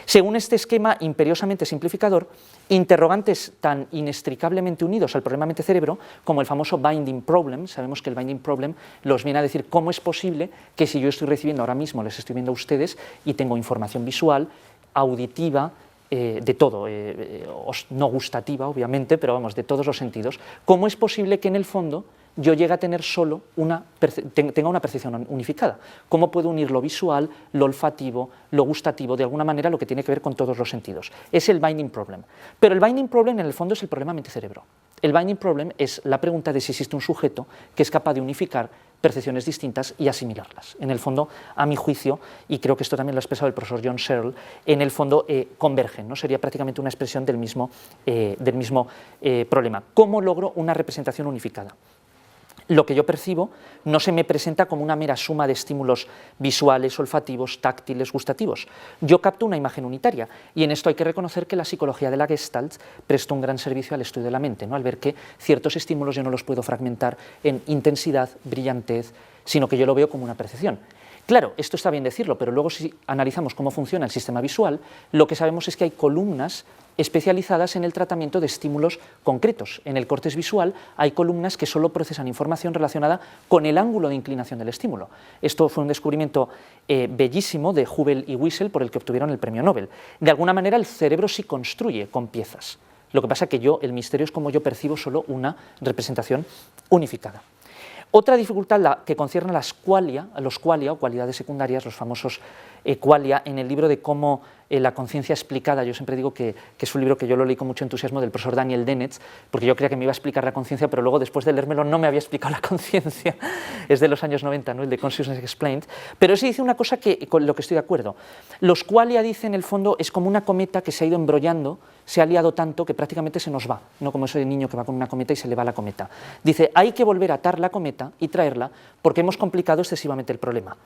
Según este esquema imperiosamente simplificador, interrogantes tan inextricablemente unidos al problema mente-cerebro como el famoso binding problem, sabemos que el binding problem los viene a decir cómo es posible que si yo estoy recibiendo ahora mismo, les estoy viendo a ustedes y tengo información visual, auditiva, de todo, no gustativa obviamente, pero vamos, de todos los sentidos, ¿cómo es posible que en el fondo yo llegue a tener solo tenga una percepción unificada? ¿Cómo puedo unir lo visual, lo olfativo, lo gustativo, de alguna manera lo que tiene que ver con todos los sentidos? Es el binding problem. Pero el binding problem en el fondo es el problema mente-cerebro. El binding problem es la pregunta de si existe un sujeto que es capaz de unificar percepciones distintas y asimilarlas. En el fondo, a mi juicio, y creo que esto también lo ha expresado el profesor John Searle, en el fondo convergen, ¿no? Sería prácticamente una expresión del mismo problema. ¿Cómo logro una representación unificada? Lo que yo percibo no se me presenta como una mera suma de estímulos visuales, olfativos, táctiles, gustativos. Yo capto una imagen unitaria y en esto hay que reconocer que la psicología de la Gestalt presta un gran servicio al estudio de la mente, ¿no? Al ver que ciertos estímulos yo no los puedo fragmentar en intensidad, brillantez, sino que yo lo veo como una percepción. Claro, esto está bien decirlo, pero luego si analizamos cómo funciona el sistema visual, lo que sabemos es que hay columnas especializadas en el tratamiento de estímulos concretos. En el córtex visual hay columnas que solo procesan información relacionada con el ángulo de inclinación del estímulo. Esto fue un descubrimiento bellísimo de Hubel y Wiesel, por el que obtuvieron el premio Nobel. De alguna manera el cerebro sí construye con piezas. Lo que pasa es que el misterio es cómo yo percibo solo una representación unificada. Otra dificultad que concierne a los qualia o cualidades secundarias, los famosos qualia, en el libro de cómo la conciencia explicada, yo siempre digo que es un libro que yo lo leí con mucho entusiasmo del profesor Daniel Dennett, porque yo creía que me iba a explicar la conciencia, pero luego después de leérmelo no me había explicado la conciencia, es de los años 90, ¿no? El de Consciousness Explained, pero sí dice una cosa con lo que estoy de acuerdo. Los qualia, dice, en el fondo es como una cometa que se ha ido embrollando, se ha liado tanto que prácticamente se nos va, no como ese niño que va con una cometa y se le va la cometa. Dice, hay que volver a atar la cometa y traerla porque hemos complicado excesivamente el problema.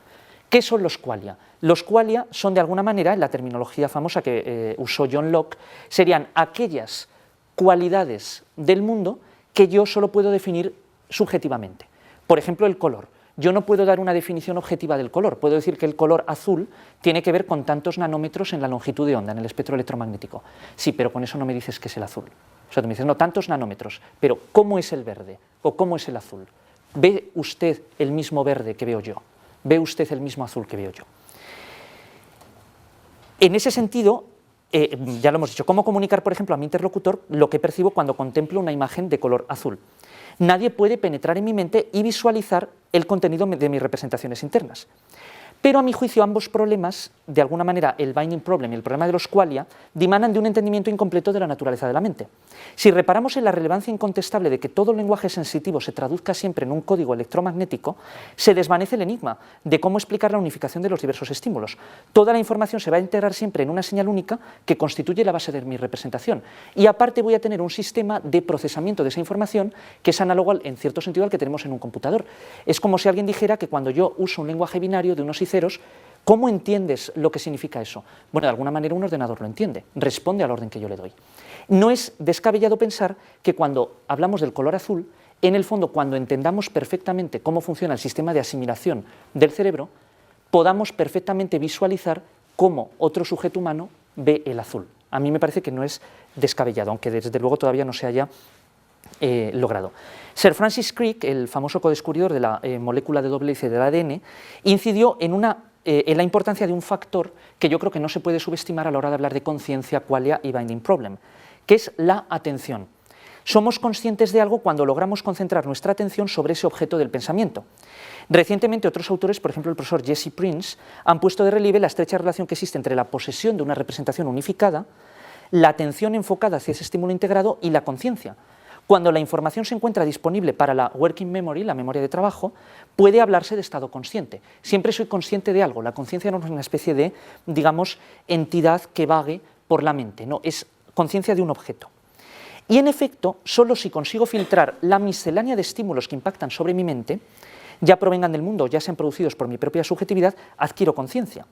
¿Qué son los qualia? Los qualia son, de alguna manera, en la terminología famosa que usó John Locke, serían aquellas cualidades del mundo que yo solo puedo definir subjetivamente. Por ejemplo, el color. yo no puedo dar una definición objetiva del color. Puedo decir que el color azul tiene que ver con tantos nanómetros en la longitud de onda, en el espectro electromagnético. Sí, pero con eso no me dices que es el azul. O sea, tú me dices, no, tantos nanómetros, pero ¿cómo es el verde? ¿O cómo es el azul? ¿Ve usted el mismo verde que veo yo? ¿Ve usted el mismo azul que veo yo? En ese sentido, ya lo hemos dicho, ¿cómo comunicar, por ejemplo, a mi interlocutor lo que percibo cuando contemplo una imagen de color azul? Nadie puede penetrar en mi mente y visualizar el contenido de mis representaciones internas. Pero a mi juicio ambos problemas, de alguna manera el binding problem y el problema de los qualia, dimanan de un entendimiento incompleto de la naturaleza de la mente. Si reparamos en la relevancia incontestable de que todo lenguaje sensitivo se traduzca siempre en un código electromagnético, se desvanece el enigma de cómo explicar la unificación de los diversos estímulos. Toda la información se va a integrar siempre en una señal única que constituye la base de mi representación. Y aparte voy a tener un sistema de procesamiento de esa información que es análogo, en cierto sentido, al que tenemos en un computador. Es como si alguien dijera que cuando yo uso un lenguaje binario de unos y ceros, ¿cómo entiendes lo que significa eso? Bueno, de alguna manera un ordenador lo entiende, responde al orden que yo le doy. No es descabellado pensar que cuando hablamos del color azul, en el fondo, cuando entendamos perfectamente cómo funciona el sistema de asimilación del cerebro, podamos perfectamente visualizar cómo otro sujeto humano ve el azul. A mí me parece que no es descabellado, aunque desde luego todavía no se haya logrado. Sir Francis Crick, el famoso codescubridor de la molécula de doble hélice del ADN, incidió en la importancia de un factor que yo creo que no se puede subestimar a la hora de hablar de conciencia, qualia y binding problem, que es la atención. Somos conscientes de algo cuando logramos concentrar nuestra atención sobre ese objeto del pensamiento. Recientemente otros autores, por ejemplo el profesor Jesse Prince, han puesto de relieve la estrecha relación que existe entre la posesión de una representación unificada, la atención enfocada hacia ese estímulo integrado y la conciencia. Cuando la información se encuentra disponible para la working memory, la memoria de trabajo, puede hablarse de estado consciente. Siempre soy consciente de algo. La conciencia no es una especie de, digamos, entidad que vague por la mente, no, es conciencia de un objeto. Y en efecto, solo si consigo filtrar la miscelánea de estímulos que impactan sobre mi mente, ya provengan del mundo o ya sean producidos por mi propia subjetividad, adquiero conciencia.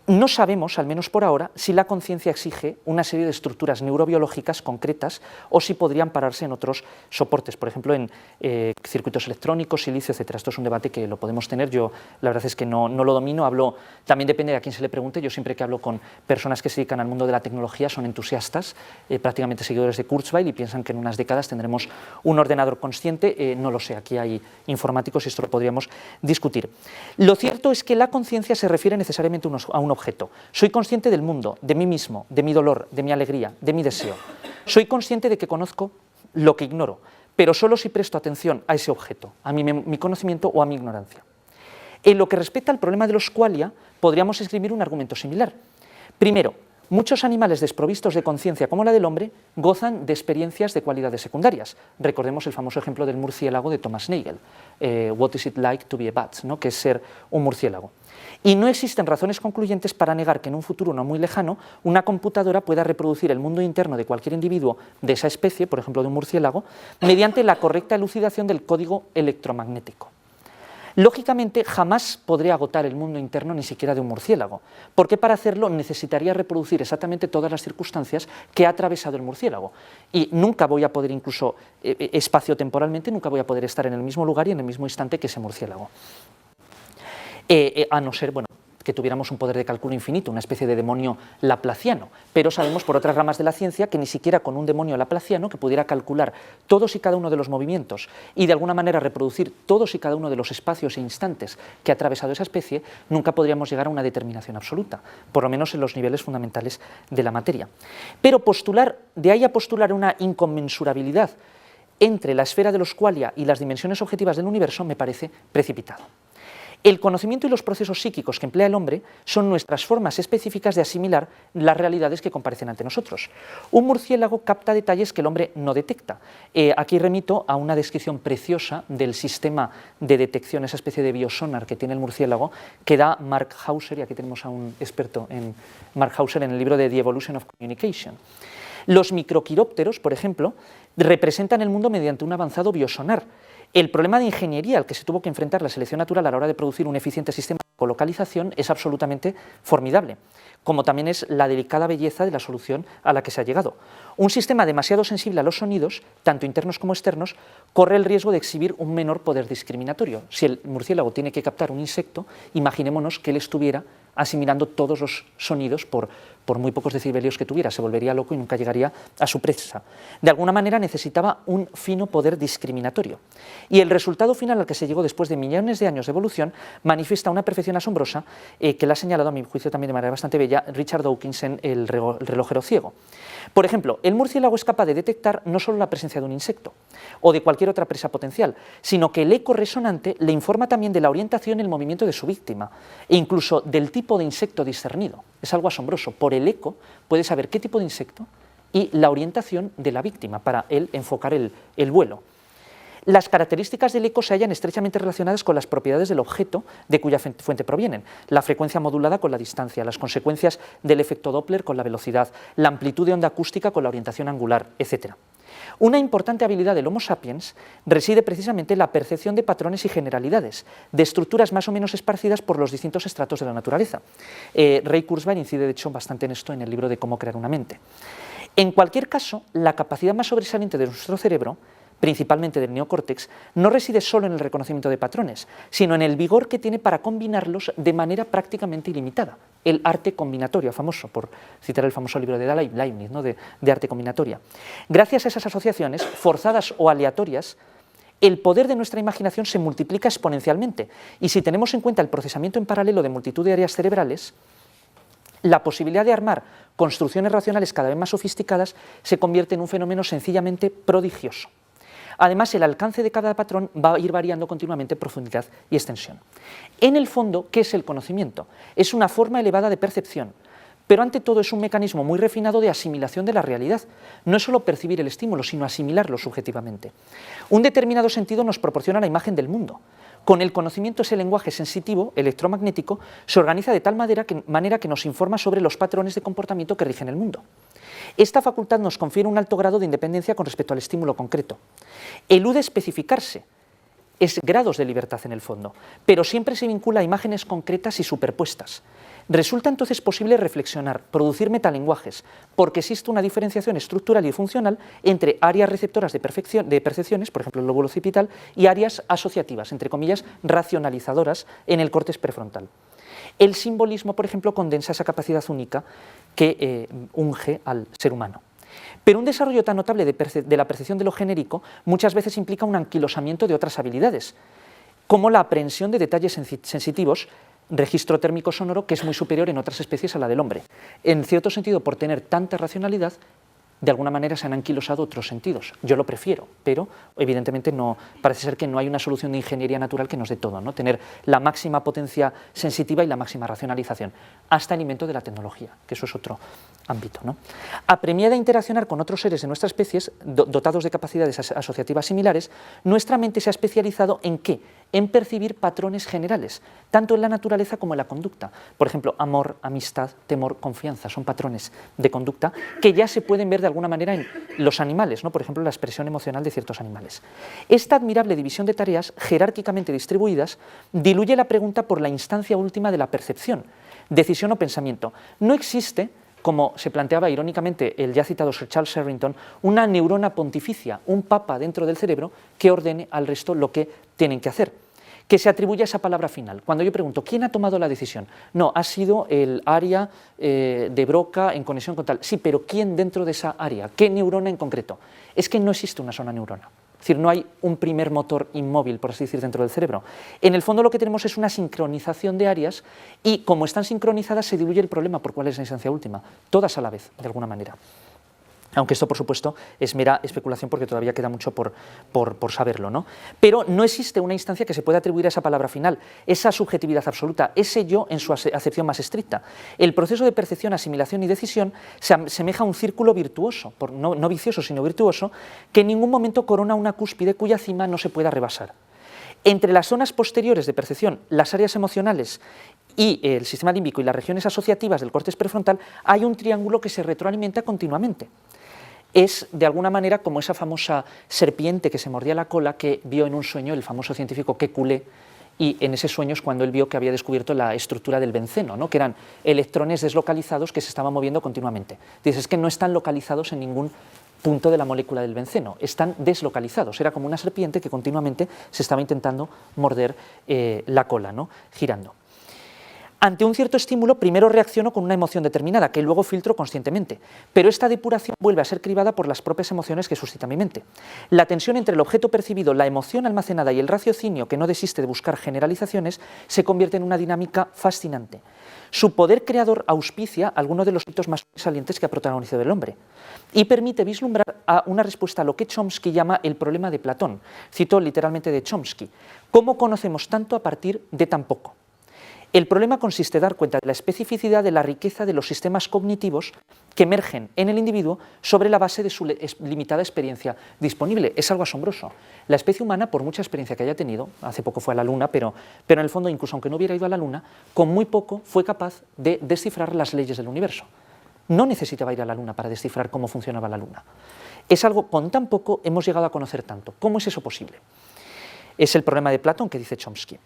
No sabemos, al menos por ahora, si la conciencia exige una serie de estructuras neurobiológicas concretas o si podrían pararse en otros soportes, por ejemplo en circuitos electrónicos, silicio, etc. Esto es un debate que lo podemos tener, yo la verdad es que no lo domino, también depende de a quién se le pregunte, yo siempre que hablo con personas que se dedican al mundo de la tecnología son entusiastas, prácticamente seguidores de Kurzweil y piensan que en unas décadas tendremos un ordenador consciente, no lo sé, aquí hay informáticos y esto lo podríamos discutir. Lo cierto es que la conciencia se refiere necesariamente a un objeto. Soy consciente del mundo, de mí mismo, de mi dolor, de mi alegría, de mi deseo. Soy consciente de que conozco lo que ignoro, pero solo si presto atención a ese objeto, a mi conocimiento o a mi ignorancia. En lo que respecta al problema de los qualia, podríamos escribir un argumento similar. Primero, muchos animales desprovistos de conciencia como la del hombre gozan de experiencias de cualidades secundarias. Recordemos el famoso ejemplo del murciélago de Thomas Nagel, What is it like to be a bat, ¿no? Que es ser un murciélago. Y no existen razones concluyentes para negar que en un futuro no muy lejano una computadora pueda reproducir el mundo interno de cualquier individuo de esa especie, por ejemplo de un murciélago, mediante la correcta elucidación del código electromagnético. Lógicamente, jamás podré agotar el mundo interno ni siquiera de un murciélago, porque para hacerlo necesitaría reproducir exactamente todas las circunstancias que ha atravesado el murciélago. Y nunca voy a poder, incluso espacio-temporalmente, nunca voy a poder estar en el mismo lugar y en el mismo instante que ese murciélago. A no ser, bueno, que tuviéramos un poder de cálculo infinito, una especie de demonio laplaciano, pero sabemos por otras ramas de la ciencia que ni siquiera con un demonio laplaciano que pudiera calcular todos y cada uno de los movimientos y de alguna manera reproducir todos y cada uno de los espacios e instantes que ha atravesado esa especie, nunca podríamos llegar a una determinación absoluta, por lo menos en los niveles fundamentales de la materia. Pero de ahí a postular una inconmensurabilidad entre la esfera de los qualia y las dimensiones objetivas del universo me parece precipitado. El conocimiento y los procesos psíquicos que emplea el hombre son nuestras formas específicas de asimilar las realidades que comparecen ante nosotros. Un murciélago capta detalles que el hombre no detecta. Aquí remito a una descripción preciosa del sistema de detección, esa especie de biosonar que tiene el murciélago, que da Mark Hauser, y aquí tenemos a un experto en Mark Hauser en el libro de The Evolution of Communication. Los microquirópteros, por ejemplo, representan el mundo mediante un avanzado biosonar. El problema de ingeniería al que se tuvo que enfrentar la selección natural a la hora de producir un eficiente sistema ecolocalización es absolutamente formidable, como también es la delicada belleza de la solución a la que se ha llegado. Un sistema demasiado sensible a los sonidos, tanto internos como externos, corre el riesgo de exhibir un menor poder discriminatorio. Si el murciélago tiene que captar un insecto, imaginémonos que él estuviera asimilando todos los sonidos por muy pocos decibelios que tuviera, se volvería loco y nunca llegaría a su presa. De alguna manera necesitaba un fino poder discriminatorio. Y el resultado final al que se llegó después de millones de años de evolución manifiesta una perfección asombrosa que la ha señalado, a mi juicio también de manera bastante bella, Richard Dawkins en El relojero ciego. Por ejemplo, el murciélago es capaz de detectar no solo la presencia de un insecto o de cualquier otra presa potencial, sino que el eco resonante le informa también de la orientación y el movimiento de su víctima, e incluso del tipo de insecto discernido. Es algo asombroso. Por el eco puede saber qué tipo de insecto y la orientación de la víctima para él enfocar el vuelo. Las características del eco se hallan estrechamente relacionadas con las propiedades del objeto de cuya fuente provienen, la frecuencia modulada con la distancia, las consecuencias del efecto Doppler con la velocidad, la amplitud de onda acústica con la orientación angular, etc. Una importante habilidad del Homo sapiens reside precisamente en la percepción de patrones y generalidades, de estructuras más o menos esparcidas por los distintos estratos de la naturaleza. Ray Kurzweil incide de hecho bastante en esto en el libro de Cómo crear una mente. En cualquier caso, la capacidad más sobresaliente de nuestro cerebro, principalmente del neocórtex, no reside solo en el reconocimiento de patrones, sino en el vigor que tiene para combinarlos de manera prácticamente ilimitada. El arte combinatorio, famoso, por citar el famoso libro de Leibniz, ¿no? de arte combinatoria. Gracias a esas asociaciones, forzadas o aleatorias, el poder de nuestra imaginación se multiplica exponencialmente, y si tenemos en cuenta el procesamiento en paralelo de multitud de áreas cerebrales, la posibilidad de armar construcciones racionales cada vez más sofisticadas se convierte en un fenómeno sencillamente prodigioso. Además, el alcance de cada patrón va a ir variando continuamente en profundidad y extensión. En el fondo, ¿qué es el conocimiento? Es una forma elevada de percepción, pero ante todo es un mecanismo muy refinado de asimilación de la realidad. No es solo percibir el estímulo, sino asimilarlo subjetivamente. Un determinado sentido nos proporciona la imagen del mundo. Con el conocimiento, ese lenguaje sensitivo, electromagnético, se organiza de tal manera que nos informa sobre los patrones de comportamiento que rigen el mundo. Esta facultad nos confiere un alto grado de independencia con respecto al estímulo concreto. Elude especificarse, es grados de libertad en el fondo, pero siempre se vincula a imágenes concretas y superpuestas. Resulta entonces posible reflexionar, producir metalenguajes, porque existe una diferenciación estructural y funcional entre áreas receptoras de percepciones, por ejemplo el lóbulo occipital, y áreas asociativas, entre comillas, racionalizadoras en el córtex prefrontal. El simbolismo, por ejemplo, condensa esa capacidad única que unge al ser humano. Pero un desarrollo tan notable de la percepción de lo genérico muchas veces implica un anquilosamiento de otras habilidades, como la aprehensión de detalles sensitivos, registro térmico sonoro, que es muy superior en otras especies a la del hombre. En cierto sentido, por tener tanta racionalidad, de alguna manera se han anquilosado otros sentidos. Yo lo prefiero, pero evidentemente no, parece ser que no hay una solución de ingeniería natural que nos dé todo, ¿no? Tener la máxima potencia sensitiva y la máxima racionalización, hasta el invento de la tecnología, que eso es otro ámbito, ¿no? Apremiada a interaccionar con otros seres de nuestra especie, dotados de capacidades asociativas similares, nuestra mente se ha especializado ¿en qué? En percibir patrones generales, tanto en la naturaleza como en la conducta. Por ejemplo, amor, amistad, temor, confianza, son patrones de conducta que ya se pueden ver de alguna manera en los animales, ¿no? Por ejemplo, la expresión emocional de ciertos animales. Esta admirable división de tareas, jerárquicamente distribuidas, diluye la pregunta por la instancia última de la percepción, decisión o pensamiento. No existe, como se planteaba irónicamente el ya citado Sir Charles Sherrington, una neurona pontificia, un papa dentro del cerebro que ordene al resto lo que tienen que hacer, que se atribuye a esa palabra final. Cuando yo pregunto, ¿quién ha tomado la decisión? No, ha sido el área de Broca en conexión con tal. Sí, pero ¿quién dentro de esa área? ¿Qué neurona en concreto? Es que no existe una sola neurona. Es decir, no hay un primer motor inmóvil, por así decir, dentro del cerebro. En el fondo lo que tenemos es una sincronización de áreas y como están sincronizadas se diluye el problema por cuál es la instancia última, todas a la vez, de alguna manera. Aunque esto, por supuesto, es mera especulación porque todavía queda mucho por saberlo, ¿no? Pero no existe una instancia que se pueda atribuir a esa palabra final, esa subjetividad absoluta, ese yo en su acepción más estricta. El proceso de percepción, asimilación y decisión se asemeja a un círculo virtuoso, no vicioso, sino virtuoso, que en ningún momento corona una cúspide cuya cima no se pueda rebasar. Entre las zonas posteriores de percepción, las áreas emocionales y el sistema límbico y las regiones asociativas del córtex prefrontal hay un triángulo que se retroalimenta continuamente. Es de alguna manera como esa famosa serpiente que se mordía la cola que vio en un sueño el famoso científico Kekulé y en ese sueño es cuando él vio que había descubierto la estructura del benceno, ¿no? Que eran electrones deslocalizados que se estaban moviendo continuamente. Dices, es que no están localizados en ningún punto de la molécula del benceno, están deslocalizados, era como una serpiente que continuamente se estaba intentando morder la cola, ¿no? Girando. Ante un cierto estímulo, primero reacciono con una emoción determinada, que luego filtro conscientemente, pero esta depuración vuelve a ser cribada por las propias emociones que suscita mi mente. La tensión entre el objeto percibido, la emoción almacenada y el raciocinio, que no desiste de buscar generalizaciones, se convierte en una dinámica fascinante. Su poder creador auspicia algunos de los hitos más salientes que ha protagonizado el hombre y permite vislumbrar a una respuesta a lo que Chomsky llama el problema de Platón. Cito literalmente de Chomsky: ¿cómo conocemos tanto a partir de tan poco? El problema consiste en dar cuenta de la especificidad de la riqueza de los sistemas cognitivos que emergen en el individuo sobre la base de su limitada experiencia disponible. Es algo asombroso. La especie humana, por mucha experiencia que haya tenido, hace poco fue a la Luna, pero en el fondo, incluso aunque no hubiera ido a la Luna, con muy poco fue capaz de descifrar las leyes del universo. No necesitaba ir a la Luna para descifrar cómo funcionaba la Luna. Es algo, con tan poco hemos llegado a conocer tanto. ¿Cómo es eso posible? Es el problema de Platón que dice Chomsky.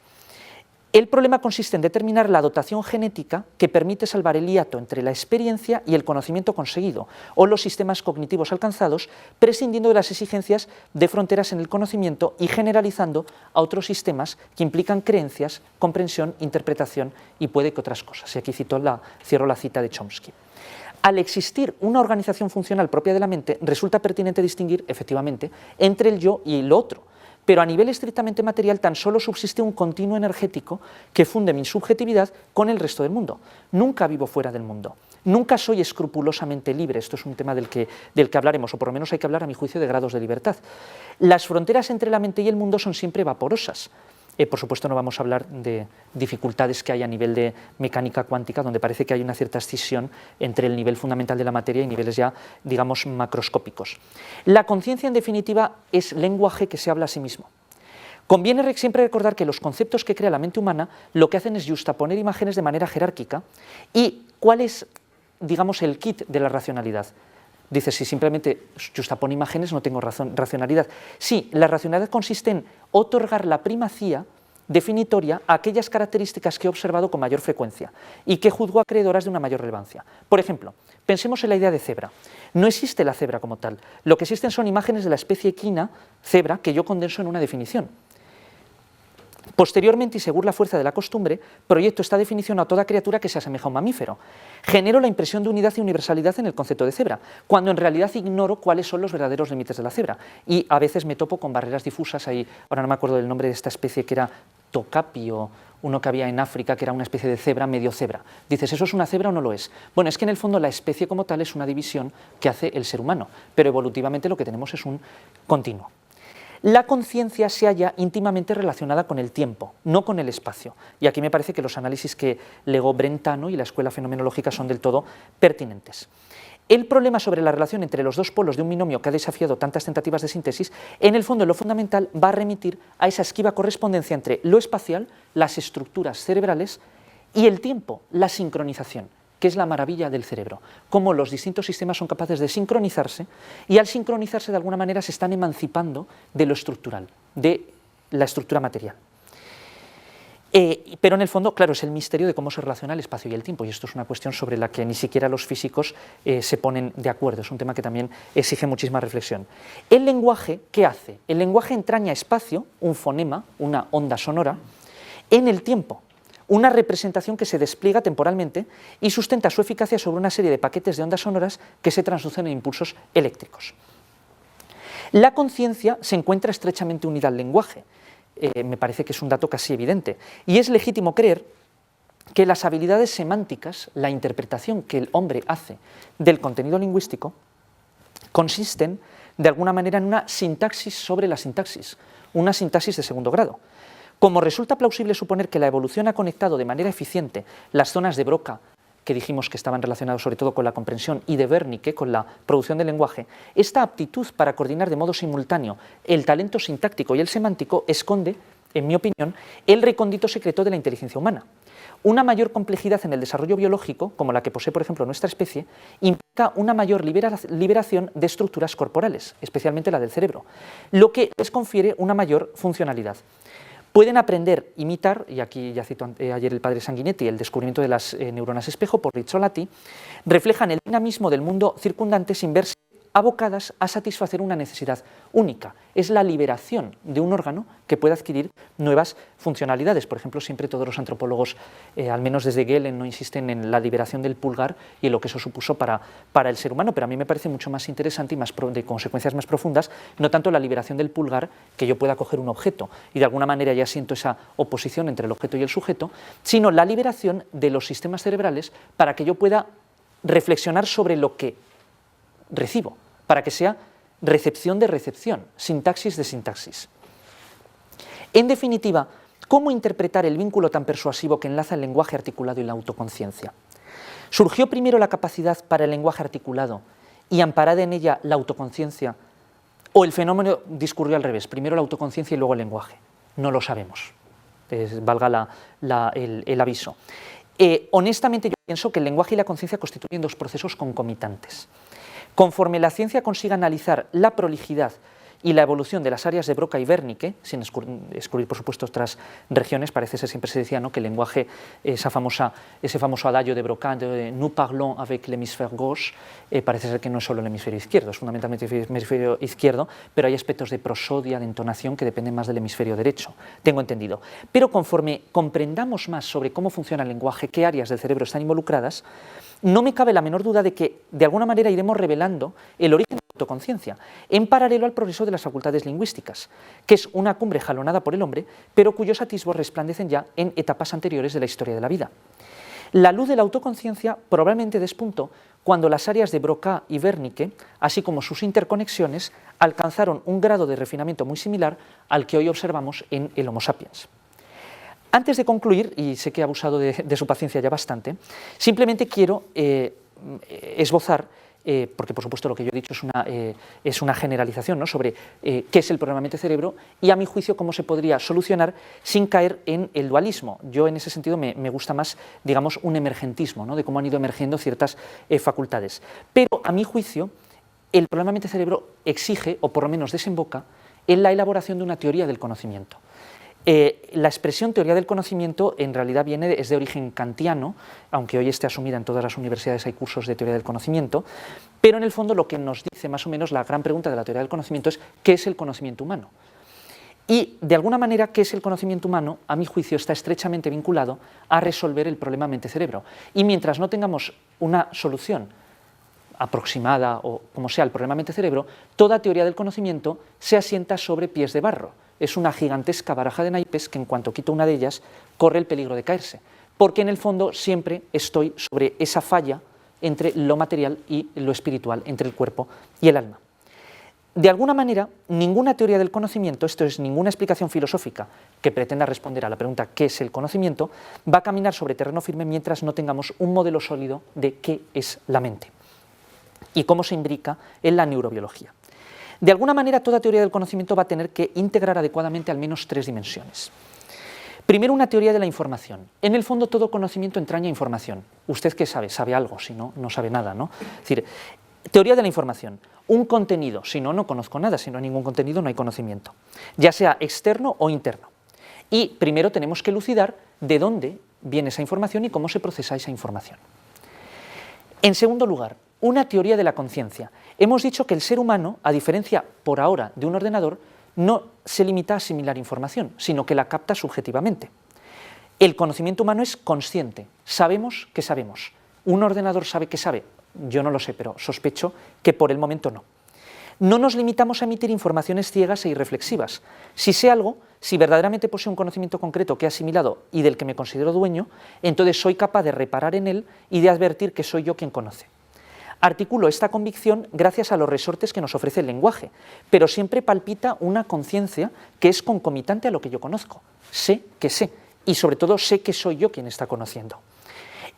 El problema consiste en determinar la dotación genética que permite salvar el hiato entre la experiencia y el conocimiento conseguido, o los sistemas cognitivos alcanzados, prescindiendo de las exigencias de fronteras en el conocimiento y generalizando a otros sistemas que implican creencias, comprensión, interpretación y puede que otras cosas. Y aquí cierro la cita de Chomsky. Al existir una organización funcional propia de la mente, resulta pertinente distinguir, efectivamente, entre el yo y el otro, pero a nivel estrictamente material tan solo subsiste un continuo energético que funde mi subjetividad con el resto del mundo. Nunca vivo fuera del mundo, nunca soy escrupulosamente libre. Esto es un tema del que hablaremos, o por lo menos hay que hablar, a mi juicio, de grados de libertad. Las fronteras entre la mente y el mundo son siempre vaporosas. Por supuesto, no vamos a hablar de dificultades que hay a nivel de mecánica cuántica, donde parece que hay una cierta escisión entre el nivel fundamental de la materia y niveles ya, digamos, macroscópicos. La conciencia, en definitiva, es lenguaje que se habla a sí mismo. Conviene siempre recordar que los conceptos que crea la mente humana lo que hacen es justaponer imágenes de manera jerárquica. ¿Y cuál es, digamos, el kit de la racionalidad? Dices, si simplemente justapone imágenes no tengo racionalidad. Sí, la racionalidad consiste en otorgar la primacía definitoria a aquellas características que he observado con mayor frecuencia y que juzgo acreedoras de una mayor relevancia. Por ejemplo, pensemos en la idea de cebra. No existe la cebra como tal. Lo que existen son imágenes de la especie equina, cebra, que yo condenso en una definición. Posteriormente, y según la fuerza de la costumbre, proyecto esta definición a toda criatura que se asemeja a un mamífero. Genero la impresión de unidad y universalidad en el concepto de cebra, cuando en realidad ignoro cuáles son los verdaderos límites de la cebra. Y a veces me topo con barreras difusas. Ahí, ahora no me acuerdo del nombre de esta especie, que era tocapio, uno que había en África, que era una especie de cebra, medio cebra. Dices, ¿eso es una cebra o no lo es? Bueno, es que en el fondo la especie como tal es una división que hace el ser humano, pero evolutivamente lo que tenemos es un continuo. La conciencia se halla íntimamente relacionada con el tiempo, no con el espacio. Y aquí me parece que los análisis que legó Brentano y la escuela fenomenológica son del todo pertinentes. El problema sobre la relación entre los dos polos de un binomio que ha desafiado tantas tentativas de síntesis, en el fondo, en lo fundamental, va a remitir a esa esquiva correspondencia entre lo espacial, las estructuras cerebrales, y el tiempo, la sincronización, que es la maravilla del cerebro, cómo los distintos sistemas son capaces de sincronizarse y al sincronizarse de alguna manera se están emancipando de lo estructural, de la estructura material. Pero en el fondo, claro, es el misterio de cómo se relaciona el espacio y el tiempo, y esto es una cuestión sobre la que ni siquiera los físicos se ponen de acuerdo, es un tema que también exige muchísima reflexión. El lenguaje, ¿qué hace? El lenguaje entraña espacio, un fonema, una onda sonora, en el tiempo, una representación que se despliega temporalmente y sustenta su eficacia sobre una serie de paquetes de ondas sonoras que se traducen en impulsos eléctricos. La conciencia se encuentra estrechamente unida al lenguaje, me parece que es un dato casi evidente, y es legítimo creer que las habilidades semánticas, la interpretación que el hombre hace del contenido lingüístico, consisten de alguna manera en una sintaxis sobre la sintaxis, una sintaxis de segundo grado. Como resulta plausible suponer que la evolución ha conectado de manera eficiente las zonas de Broca, que dijimos que estaban relacionadas sobre todo con la comprensión, y de Wernicke con la producción del lenguaje, esta aptitud para coordinar de modo simultáneo el talento sintáctico y el semántico esconde, en mi opinión, el recóndito secreto de la inteligencia humana. Una mayor complejidad en el desarrollo biológico, como la que posee, por ejemplo, nuestra especie, implica una mayor liberación de estructuras corporales, especialmente la del cerebro, lo que les confiere una mayor funcionalidad. Pueden aprender, imitar, y aquí ya cito ayer el padre Sanguinetti, el descubrimiento de las neuronas espejo por Rizzolatti, reflejan el dinamismo del mundo circundante sin verse abocadas a satisfacer una necesidad única. Es la liberación de un órgano que puede adquirir nuevas funcionalidades. Por ejemplo, siempre todos los antropólogos, al menos desde Gehlen, no insisten en la liberación del pulgar y en lo que eso supuso para el ser humano, pero a mí me parece mucho más interesante y de consecuencias más profundas, no tanto la liberación del pulgar, que yo pueda coger un objeto y de alguna manera ya siento esa oposición entre el objeto y el sujeto, sino la liberación de los sistemas cerebrales para que yo pueda reflexionar sobre lo que recibo, para que sea recepción de recepción, sintaxis de sintaxis. En definitiva, ¿cómo interpretar el vínculo tan persuasivo que enlaza el lenguaje articulado y la autoconciencia? ¿Surgió primero la capacidad para el lenguaje articulado y amparada en ella la autoconciencia? ¿O el fenómeno discurrió al revés, primero la autoconciencia y luego el lenguaje? No lo sabemos, valga el aviso. Honestamente yo pienso que el lenguaje y la conciencia constituyen dos procesos concomitantes. Conforme la ciencia consiga analizar la prolijidad y la evolución de las áreas de Broca y Wernicke, sin excluir por supuesto otras regiones, parece ser, siempre se decía, ¿no?, que el lenguaje, ese famoso adagio de Broca, de nous parlons avec l'hémisphère gauche, parece ser que no es solo el hemisferio izquierdo, es fundamentalmente el hemisferio izquierdo, pero hay aspectos de prosodia, de entonación, que dependen más del hemisferio derecho, tengo entendido. Pero conforme comprendamos más sobre cómo funciona el lenguaje, qué áreas del cerebro están involucradas, no me cabe la menor duda de que de alguna manera iremos revelando el origen de la autoconciencia, en paralelo al progreso de las facultades lingüísticas, que es una cumbre jalonada por el hombre, pero cuyos atisbos resplandecen ya en etapas anteriores de la historia de la vida. La luz de la autoconciencia probablemente despuntó cuando las áreas de Broca y Wernicke, así como sus interconexiones, alcanzaron un grado de refinamiento muy similar al que hoy observamos en el Homo sapiens. Antes de concluir, y sé que he abusado de su paciencia ya bastante, simplemente quiero esbozar, porque por supuesto lo que yo he dicho es una generalización, ¿no?, sobre qué es el problema mente-cerebro y a mi juicio cómo se podría solucionar sin caer en el dualismo. Yo en ese sentido me gusta más, digamos, un emergentismo, ¿no?, de cómo han ido emergiendo ciertas facultades. Pero a mi juicio el problema mente-cerebro exige, o por lo menos desemboca, en la elaboración de una teoría del conocimiento. La expresión teoría del conocimiento en realidad es de origen kantiano, aunque hoy esté asumida en todas las universidades, hay cursos de teoría del conocimiento, pero en el fondo lo que nos dice más o menos la gran pregunta de la teoría del conocimiento es ¿qué es el conocimiento humano? Y de alguna manera, ¿qué es el conocimiento humano? A mi juicio está estrechamente vinculado a resolver el problema mente-cerebro. Y mientras no tengamos una solución aproximada o como sea el problema mente-cerebro, toda teoría del conocimiento se asienta sobre pies de barro. Es una gigantesca baraja de naipes que en cuanto quito una de ellas corre el peligro de caerse, porque en el fondo siempre estoy sobre esa falla entre lo material y lo espiritual, entre el cuerpo y el alma. De alguna manera, ninguna teoría del conocimiento, esto es, ninguna explicación filosófica que pretenda responder a la pregunta ¿qué es el conocimiento?, va a caminar sobre terreno firme mientras no tengamos un modelo sólido de qué es la mente y cómo se imbrica en la neurobiología. De alguna manera, toda teoría del conocimiento va a tener que integrar adecuadamente al menos tres dimensiones. Primero, una teoría de la información. En el fondo, todo conocimiento entraña información. ¿Usted qué sabe? Sabe algo, si no, no sabe nada, ¿no? Es decir, teoría de la información. Un contenido, si no, no conozco nada. Si no hay ningún contenido, no hay conocimiento. Ya sea externo o interno. Y primero tenemos que elucidar de dónde viene esa información y cómo se procesa esa información. En segundo lugar, una teoría de la conciencia. Hemos dicho que el ser humano, a diferencia por ahora de un ordenador, no se limita a asimilar información, sino que la capta subjetivamente. El conocimiento humano es consciente, sabemos que sabemos. ¿Un ordenador sabe que sabe? Yo no lo sé, pero sospecho que por el momento no. No nos limitamos a emitir informaciones ciegas e irreflexivas. Si sé algo, si verdaderamente poseo un conocimiento concreto que he asimilado y del que me considero dueño, entonces soy capaz de reparar en él y de advertir que soy yo quien conoce. Articulo esta convicción gracias a los resortes que nos ofrece el lenguaje, pero siempre palpita una conciencia que es concomitante a lo que yo conozco. Sé que sé, y sobre todo sé que soy yo quien está conociendo.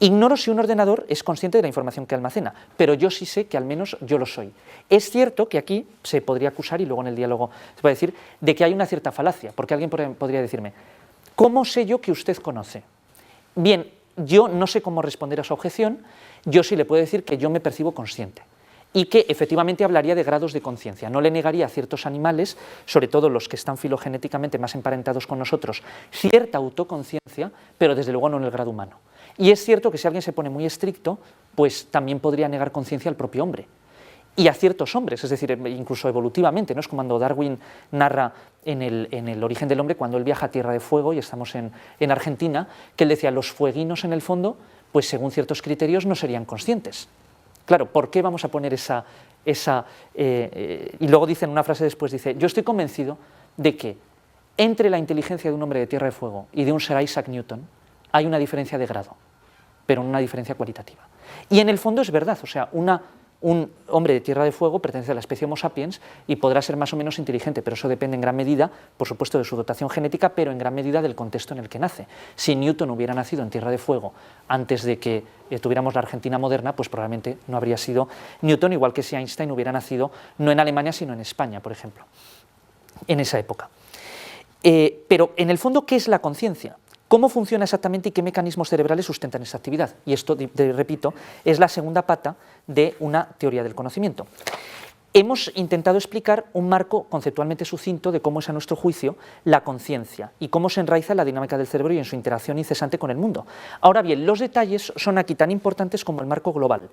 Ignoro si un ordenador es consciente de la información que almacena, pero yo sí sé que al menos yo lo soy. Es cierto que aquí se podría acusar, y luego en el diálogo se puede decir, de que hay una cierta falacia, porque alguien podría decirme, ¿cómo sé yo que usted conoce? Bien, yo no sé cómo responder a su objeción, yo sí le puedo decir que yo me percibo consciente. y que efectivamente hablaría de grados de conciencia. No le negaría a ciertos animales, sobre todo los que están filogenéticamente más emparentados con nosotros, cierta autoconciencia, pero desde luego no en el grado humano. Y es cierto que si alguien se pone muy estricto, pues también podría negar conciencia al propio hombre. Y a ciertos hombres, es decir, incluso evolutivamente, ¿no? Es como cuando Darwin narra en el origen del hombre, cuando él viaja a Tierra de Fuego, y estamos en Argentina, que él decía, los fueguinos en el fondo, pues según ciertos criterios no serían conscientes. Claro, ¿por qué vamos a poner y luego dice en una frase después, dice, yo estoy convencido de que entre la inteligencia de un hombre de Tierra de Fuego y de un Sir Isaac Newton hay una diferencia de grado, pero no una diferencia cualitativa. Y en el fondo es verdad, o sea, un hombre de Tierra de Fuego pertenece a la especie Homo sapiens y podrá ser más o menos inteligente, pero eso depende en gran medida, por supuesto, de su dotación genética, pero en gran medida del contexto en el que nace. Si Newton hubiera nacido en Tierra de Fuego antes de que tuviéramos la Argentina moderna, pues probablemente no habría sido Newton, igual que si Einstein hubiera nacido no en Alemania, sino en España, por ejemplo, en esa época. Pero en el fondo, ¿qué es la conciencia? ¿Cómo funciona exactamente y qué mecanismos cerebrales sustentan esa actividad? Y esto, repito, es la segunda pata de una teoría del conocimiento. Hemos intentado explicar un marco conceptualmente sucinto de cómo es a nuestro juicio la conciencia y cómo se enraiza en la dinámica del cerebro y en su interacción incesante con el mundo. Ahora bien, los detalles son aquí tan importantes como el marco global.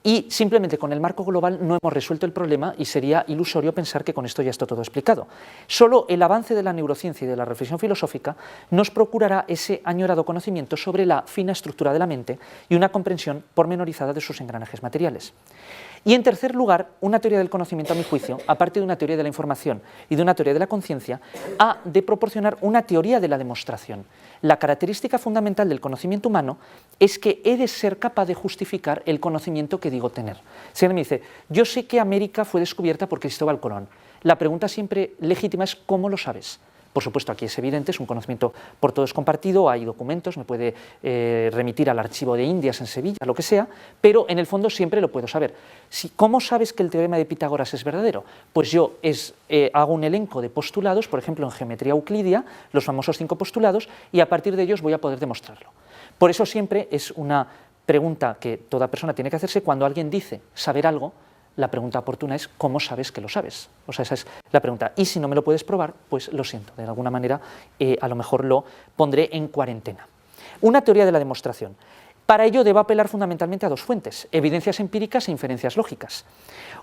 Y simplemente con el marco global no hemos resuelto el problema y sería ilusorio pensar que con esto ya está todo explicado. Solo el avance de la neurociencia y de la reflexión filosófica nos procurará ese añorado conocimiento sobre la fina estructura de la mente y una comprensión pormenorizada de sus engranajes materiales. Y en tercer lugar, una teoría del conocimiento, a mi juicio, aparte de una teoría de la información y de una teoría de la conciencia, ha de proporcionar una teoría de la demostración. La característica fundamental del conocimiento humano es que he de ser capaz de justificar el conocimiento que digo tener. Si alguien me dice, yo sé que América fue descubierta por Cristóbal Colón, la pregunta siempre legítima es, ¿cómo lo sabes? Por supuesto, aquí es evidente, es un conocimiento por todos compartido, hay documentos, me puede remitir al archivo de Indias en Sevilla, lo que sea, pero en el fondo siempre lo puedo saber. ¿Cómo sabes que el teorema de Pitágoras es verdadero? Pues yo hago un elenco de postulados, por ejemplo en geometría euclidia, los famosos 5 postulados, y a partir de ellos voy a poder demostrarlo. Por eso siempre es una pregunta que toda persona tiene que hacerse cuando alguien dice saber algo. La pregunta oportuna es, ¿cómo sabes que lo sabes? O sea, esa es la pregunta. Y si no me lo puedes probar, pues lo siento, de alguna manera a lo mejor lo pondré en cuarentena. Una teoría de la demostración. Para ello debo apelar fundamentalmente a 2 fuentes, evidencias empíricas e inferencias lógicas.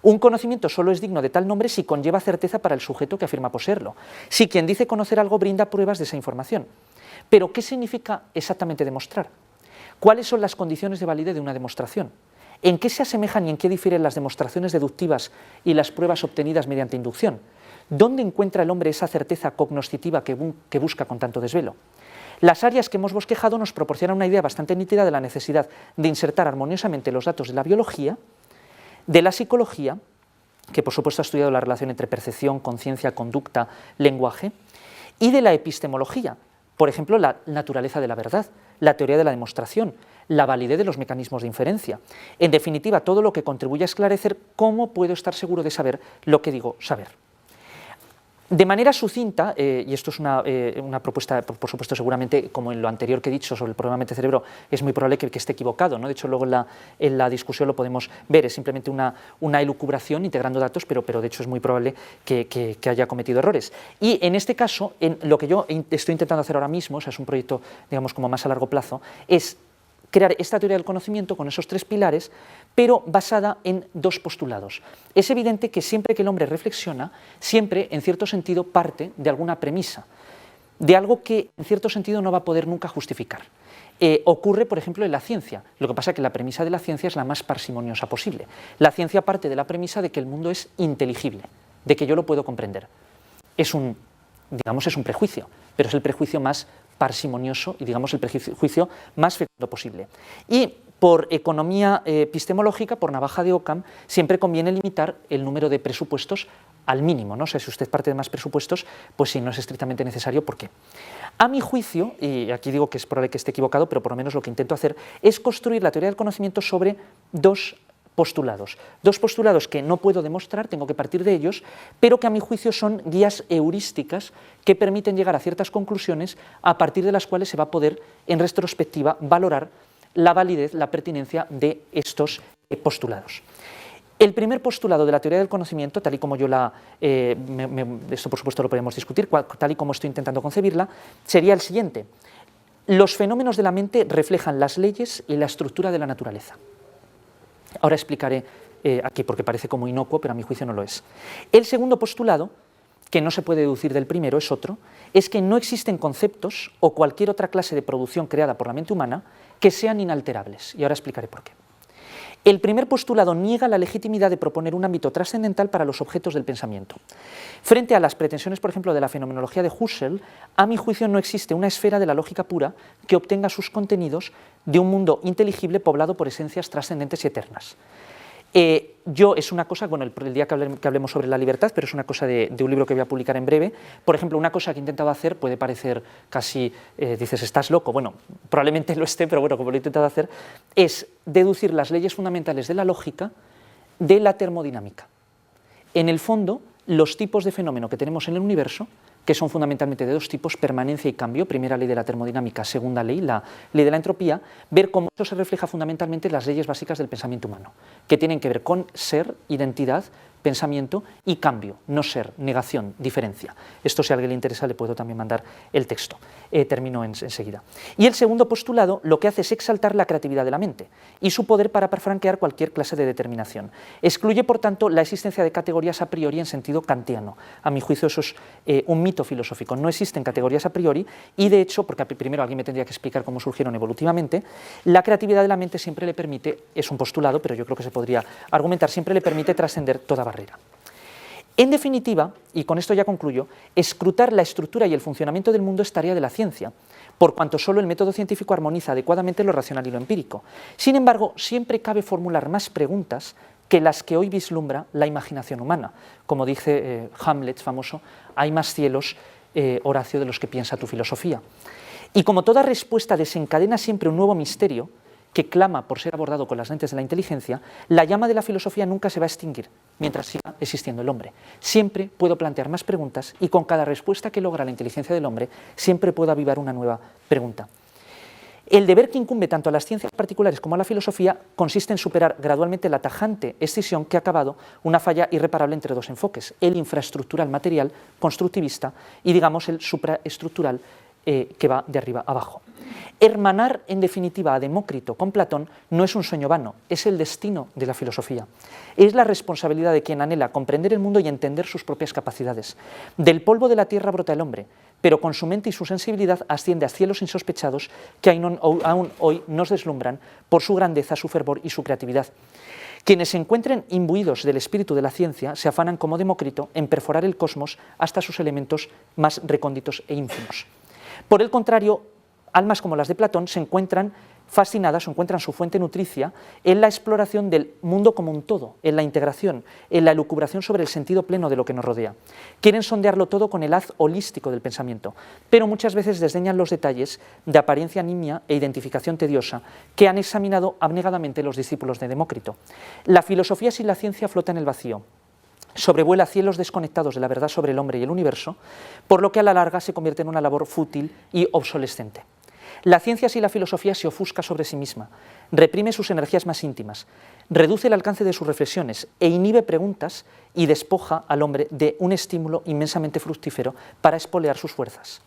Un conocimiento solo es digno de tal nombre si conlleva certeza para el sujeto que afirma poseerlo, si quien dice conocer algo brinda pruebas de esa información. Pero, ¿qué significa exactamente demostrar? ¿Cuáles son las condiciones de validez de una demostración? ¿En qué se asemejan y en qué difieren las demostraciones deductivas y las pruebas obtenidas mediante inducción? ¿Dónde encuentra el hombre esa certeza cognoscitiva que busca con tanto desvelo? Las áreas que hemos bosquejado nos proporcionan una idea bastante nítida de la necesidad de insertar armoniosamente los datos de la biología, de la psicología, que por supuesto ha estudiado la relación entre percepción, conciencia, conducta, lenguaje, y de la epistemología, por ejemplo, la naturaleza de la verdad, la teoría de la demostración, la validez de los mecanismos de inferencia. En definitiva, todo lo que contribuye a esclarecer cómo puedo estar seguro de saber lo que digo saber. De manera sucinta, y esto es una propuesta, por supuesto, seguramente, como en lo anterior que he dicho sobre el problema mente-cerebro, es muy probable que esté equivocado, ¿no? De hecho, luego en la discusión lo podemos ver, es simplemente una elucubración integrando datos, pero de hecho es muy probable que haya cometido errores. Y en este caso, lo que yo estoy intentando hacer ahora mismo, o sea, es un proyecto, digamos, como más a largo plazo, es crear esta teoría del conocimiento con esos 3 pilares, pero basada en 2 postulados. Es evidente que siempre que el hombre reflexiona, siempre, en cierto sentido, parte de alguna premisa, de algo que, en cierto sentido, no va a poder nunca justificar. Ocurre, por ejemplo, en la ciencia. Lo que pasa es que la premisa de la ciencia es la más parsimoniosa posible. La ciencia parte de la premisa de que el mundo es inteligible, de que yo lo puedo comprender. Es un prejuicio, pero es el prejuicio más parsimonioso y, digamos, el prejuicio más fecundo posible. Y por economía epistemológica, por navaja de Occam, siempre conviene limitar el número de presupuestos al mínimo, ¿no? O sea, si usted parte de más presupuestos, pues si no es estrictamente necesario, ¿por qué? A mi juicio, y aquí digo que es probable que esté equivocado, pero por lo menos lo que intento hacer es construir la teoría del conocimiento sobre 2 postulados. 2 postulados que no puedo demostrar, tengo que partir de ellos, pero que a mi juicio son guías heurísticas que permiten llegar a ciertas conclusiones a partir de las cuales se va a poder, en retrospectiva, valorar la validez, la pertinencia de estos postulados. El primer postulado de la teoría del conocimiento, tal y como yo esto por supuesto lo podemos discutir, tal y como estoy intentando concebirla, sería el siguiente. Los fenómenos de la mente reflejan las leyes y la estructura de la naturaleza. Ahora explicaré aquí, porque parece como inocuo, pero a mi juicio no lo es. El segundo postulado, que no se puede deducir del primero, es otro, es que no existen conceptos o cualquier otra clase de producción creada por la mente humana que sean inalterables, y ahora explicaré por qué. El primer postulado niega la legitimidad de proponer un ámbito trascendental para los objetos del pensamiento. Frente a las pretensiones, por ejemplo, de la fenomenología de Husserl, a mi juicio no existe una esfera de la lógica pura que obtenga sus contenidos de un mundo inteligible poblado por esencias trascendentes y eternas. Es una cosa, bueno, el día que hablemos sobre la libertad, pero es una cosa de un libro que voy a publicar en breve. Por ejemplo, una cosa que he intentado hacer puede parecer casi, dices, estás loco, bueno, probablemente lo esté, pero bueno, como lo he intentado hacer, es deducir las leyes fundamentales de la lógica de la termodinámica. En el fondo, los tipos de fenómeno que tenemos en el universo, que son fundamentalmente de dos tipos, permanencia y cambio, primera ley de la termodinámica, segunda ley, la ley de la entropía, ver cómo eso se refleja fundamentalmente en las leyes básicas del pensamiento humano, que tienen que ver con ser, identidad, pensamiento y cambio, no ser, negación, diferencia. Esto, si a alguien le interesa, le puedo también mandar el texto. Termino enseguida. Y el segundo postulado lo que hace es exaltar la creatividad de la mente y su poder para franquear cualquier clase de determinación. Excluye, por tanto, la existencia de categorías a priori en sentido kantiano. A mi juicio eso es un mito filosófico. No existen categorías a priori y, de hecho, porque primero alguien me tendría que explicar cómo surgieron evolutivamente, la creatividad de la mente siempre le permite, es un postulado, pero yo creo que se podría argumentar, siempre le permite trascender toda barrera. En definitiva, y con esto ya concluyo, escrutar la estructura y el funcionamiento del mundo es tarea de la ciencia, por cuanto solo el método científico armoniza adecuadamente lo racional y lo empírico. Sin embargo, siempre cabe formular más preguntas que las que hoy vislumbra la imaginación humana. Como dice Hamlet, famoso, hay más cielos, Horacio, de los que piensa tu filosofía. Y como toda respuesta desencadena siempre un nuevo misterio, que clama por ser abordado con las lentes de la inteligencia, la llama de la filosofía nunca se va a extinguir mientras siga existiendo el hombre. Siempre puedo plantear más preguntas y con cada respuesta que logra la inteligencia del hombre, siempre puedo avivar una nueva pregunta. El deber que incumbe tanto a las ciencias particulares como a la filosofía consiste en superar gradualmente la tajante escisión que ha acabado una falla irreparable entre dos enfoques, el infraestructural material constructivista y, digamos, el supraestructural que va de arriba abajo. Hermanar, en definitiva, a Demócrito con Platón no es un sueño vano, es el destino de la filosofía. Es la responsabilidad de quien anhela comprender el mundo y entender sus propias capacidades. Del polvo de la tierra brota el hombre, pero con su mente y su sensibilidad asciende a cielos insospechados que aún hoy nos deslumbran por su grandeza, su fervor y su creatividad. Quienes se encuentren imbuidos del espíritu de la ciencia se afanan como Demócrito en perforar el cosmos hasta sus elementos más recónditos e ínfimos. Por el contrario, almas como las de Platón se encuentran fascinadas o encuentran su fuente nutricia en la exploración del mundo como un todo, en la integración, en la elucubración sobre el sentido pleno de lo que nos rodea. Quieren sondearlo todo con el haz holístico del pensamiento, pero muchas veces desdeñan los detalles de apariencia nimia e identificación tediosa que han examinado abnegadamente los discípulos de Demócrito. La filosofía sin la ciencia flota en el vacío, sobrevuela cielos desconectados de la verdad sobre el hombre y el universo, por lo que a la larga se convierte en una labor fútil y obsolescente. La ciencia sin la filosofía se ofusca sobre sí misma, reprime sus energías más íntimas, reduce el alcance de sus reflexiones e inhibe preguntas y despoja al hombre de un estímulo inmensamente fructífero para espolear sus fuerzas.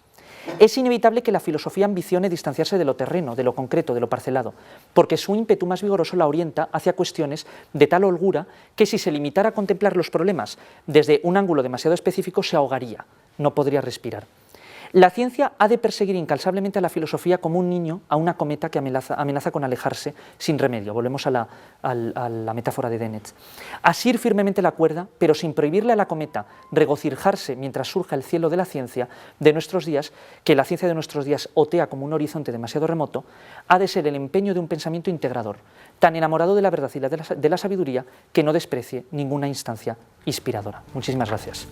Es inevitable que la filosofía ambicione distanciarse de lo terreno, de lo concreto, de lo parcelado, porque su ímpetu más vigoroso la orienta hacia cuestiones de tal holgura que si se limitara a contemplar los problemas desde un ángulo demasiado específico se ahogaría, no podría respirar. La ciencia ha de perseguir incansablemente a la filosofía como un niño a una cometa que amenaza con alejarse sin remedio. Volvemos a la metáfora de Dennett. Asir firmemente la cuerda, pero sin prohibirle a la cometa regocijarse mientras surja el cielo de la ciencia de nuestros días, que la ciencia de nuestros días otea como un horizonte demasiado remoto, ha de ser el empeño de un pensamiento integrador, tan enamorado de la verdad y de la sabiduría que no desprecie ninguna instancia inspiradora. Muchísimas gracias.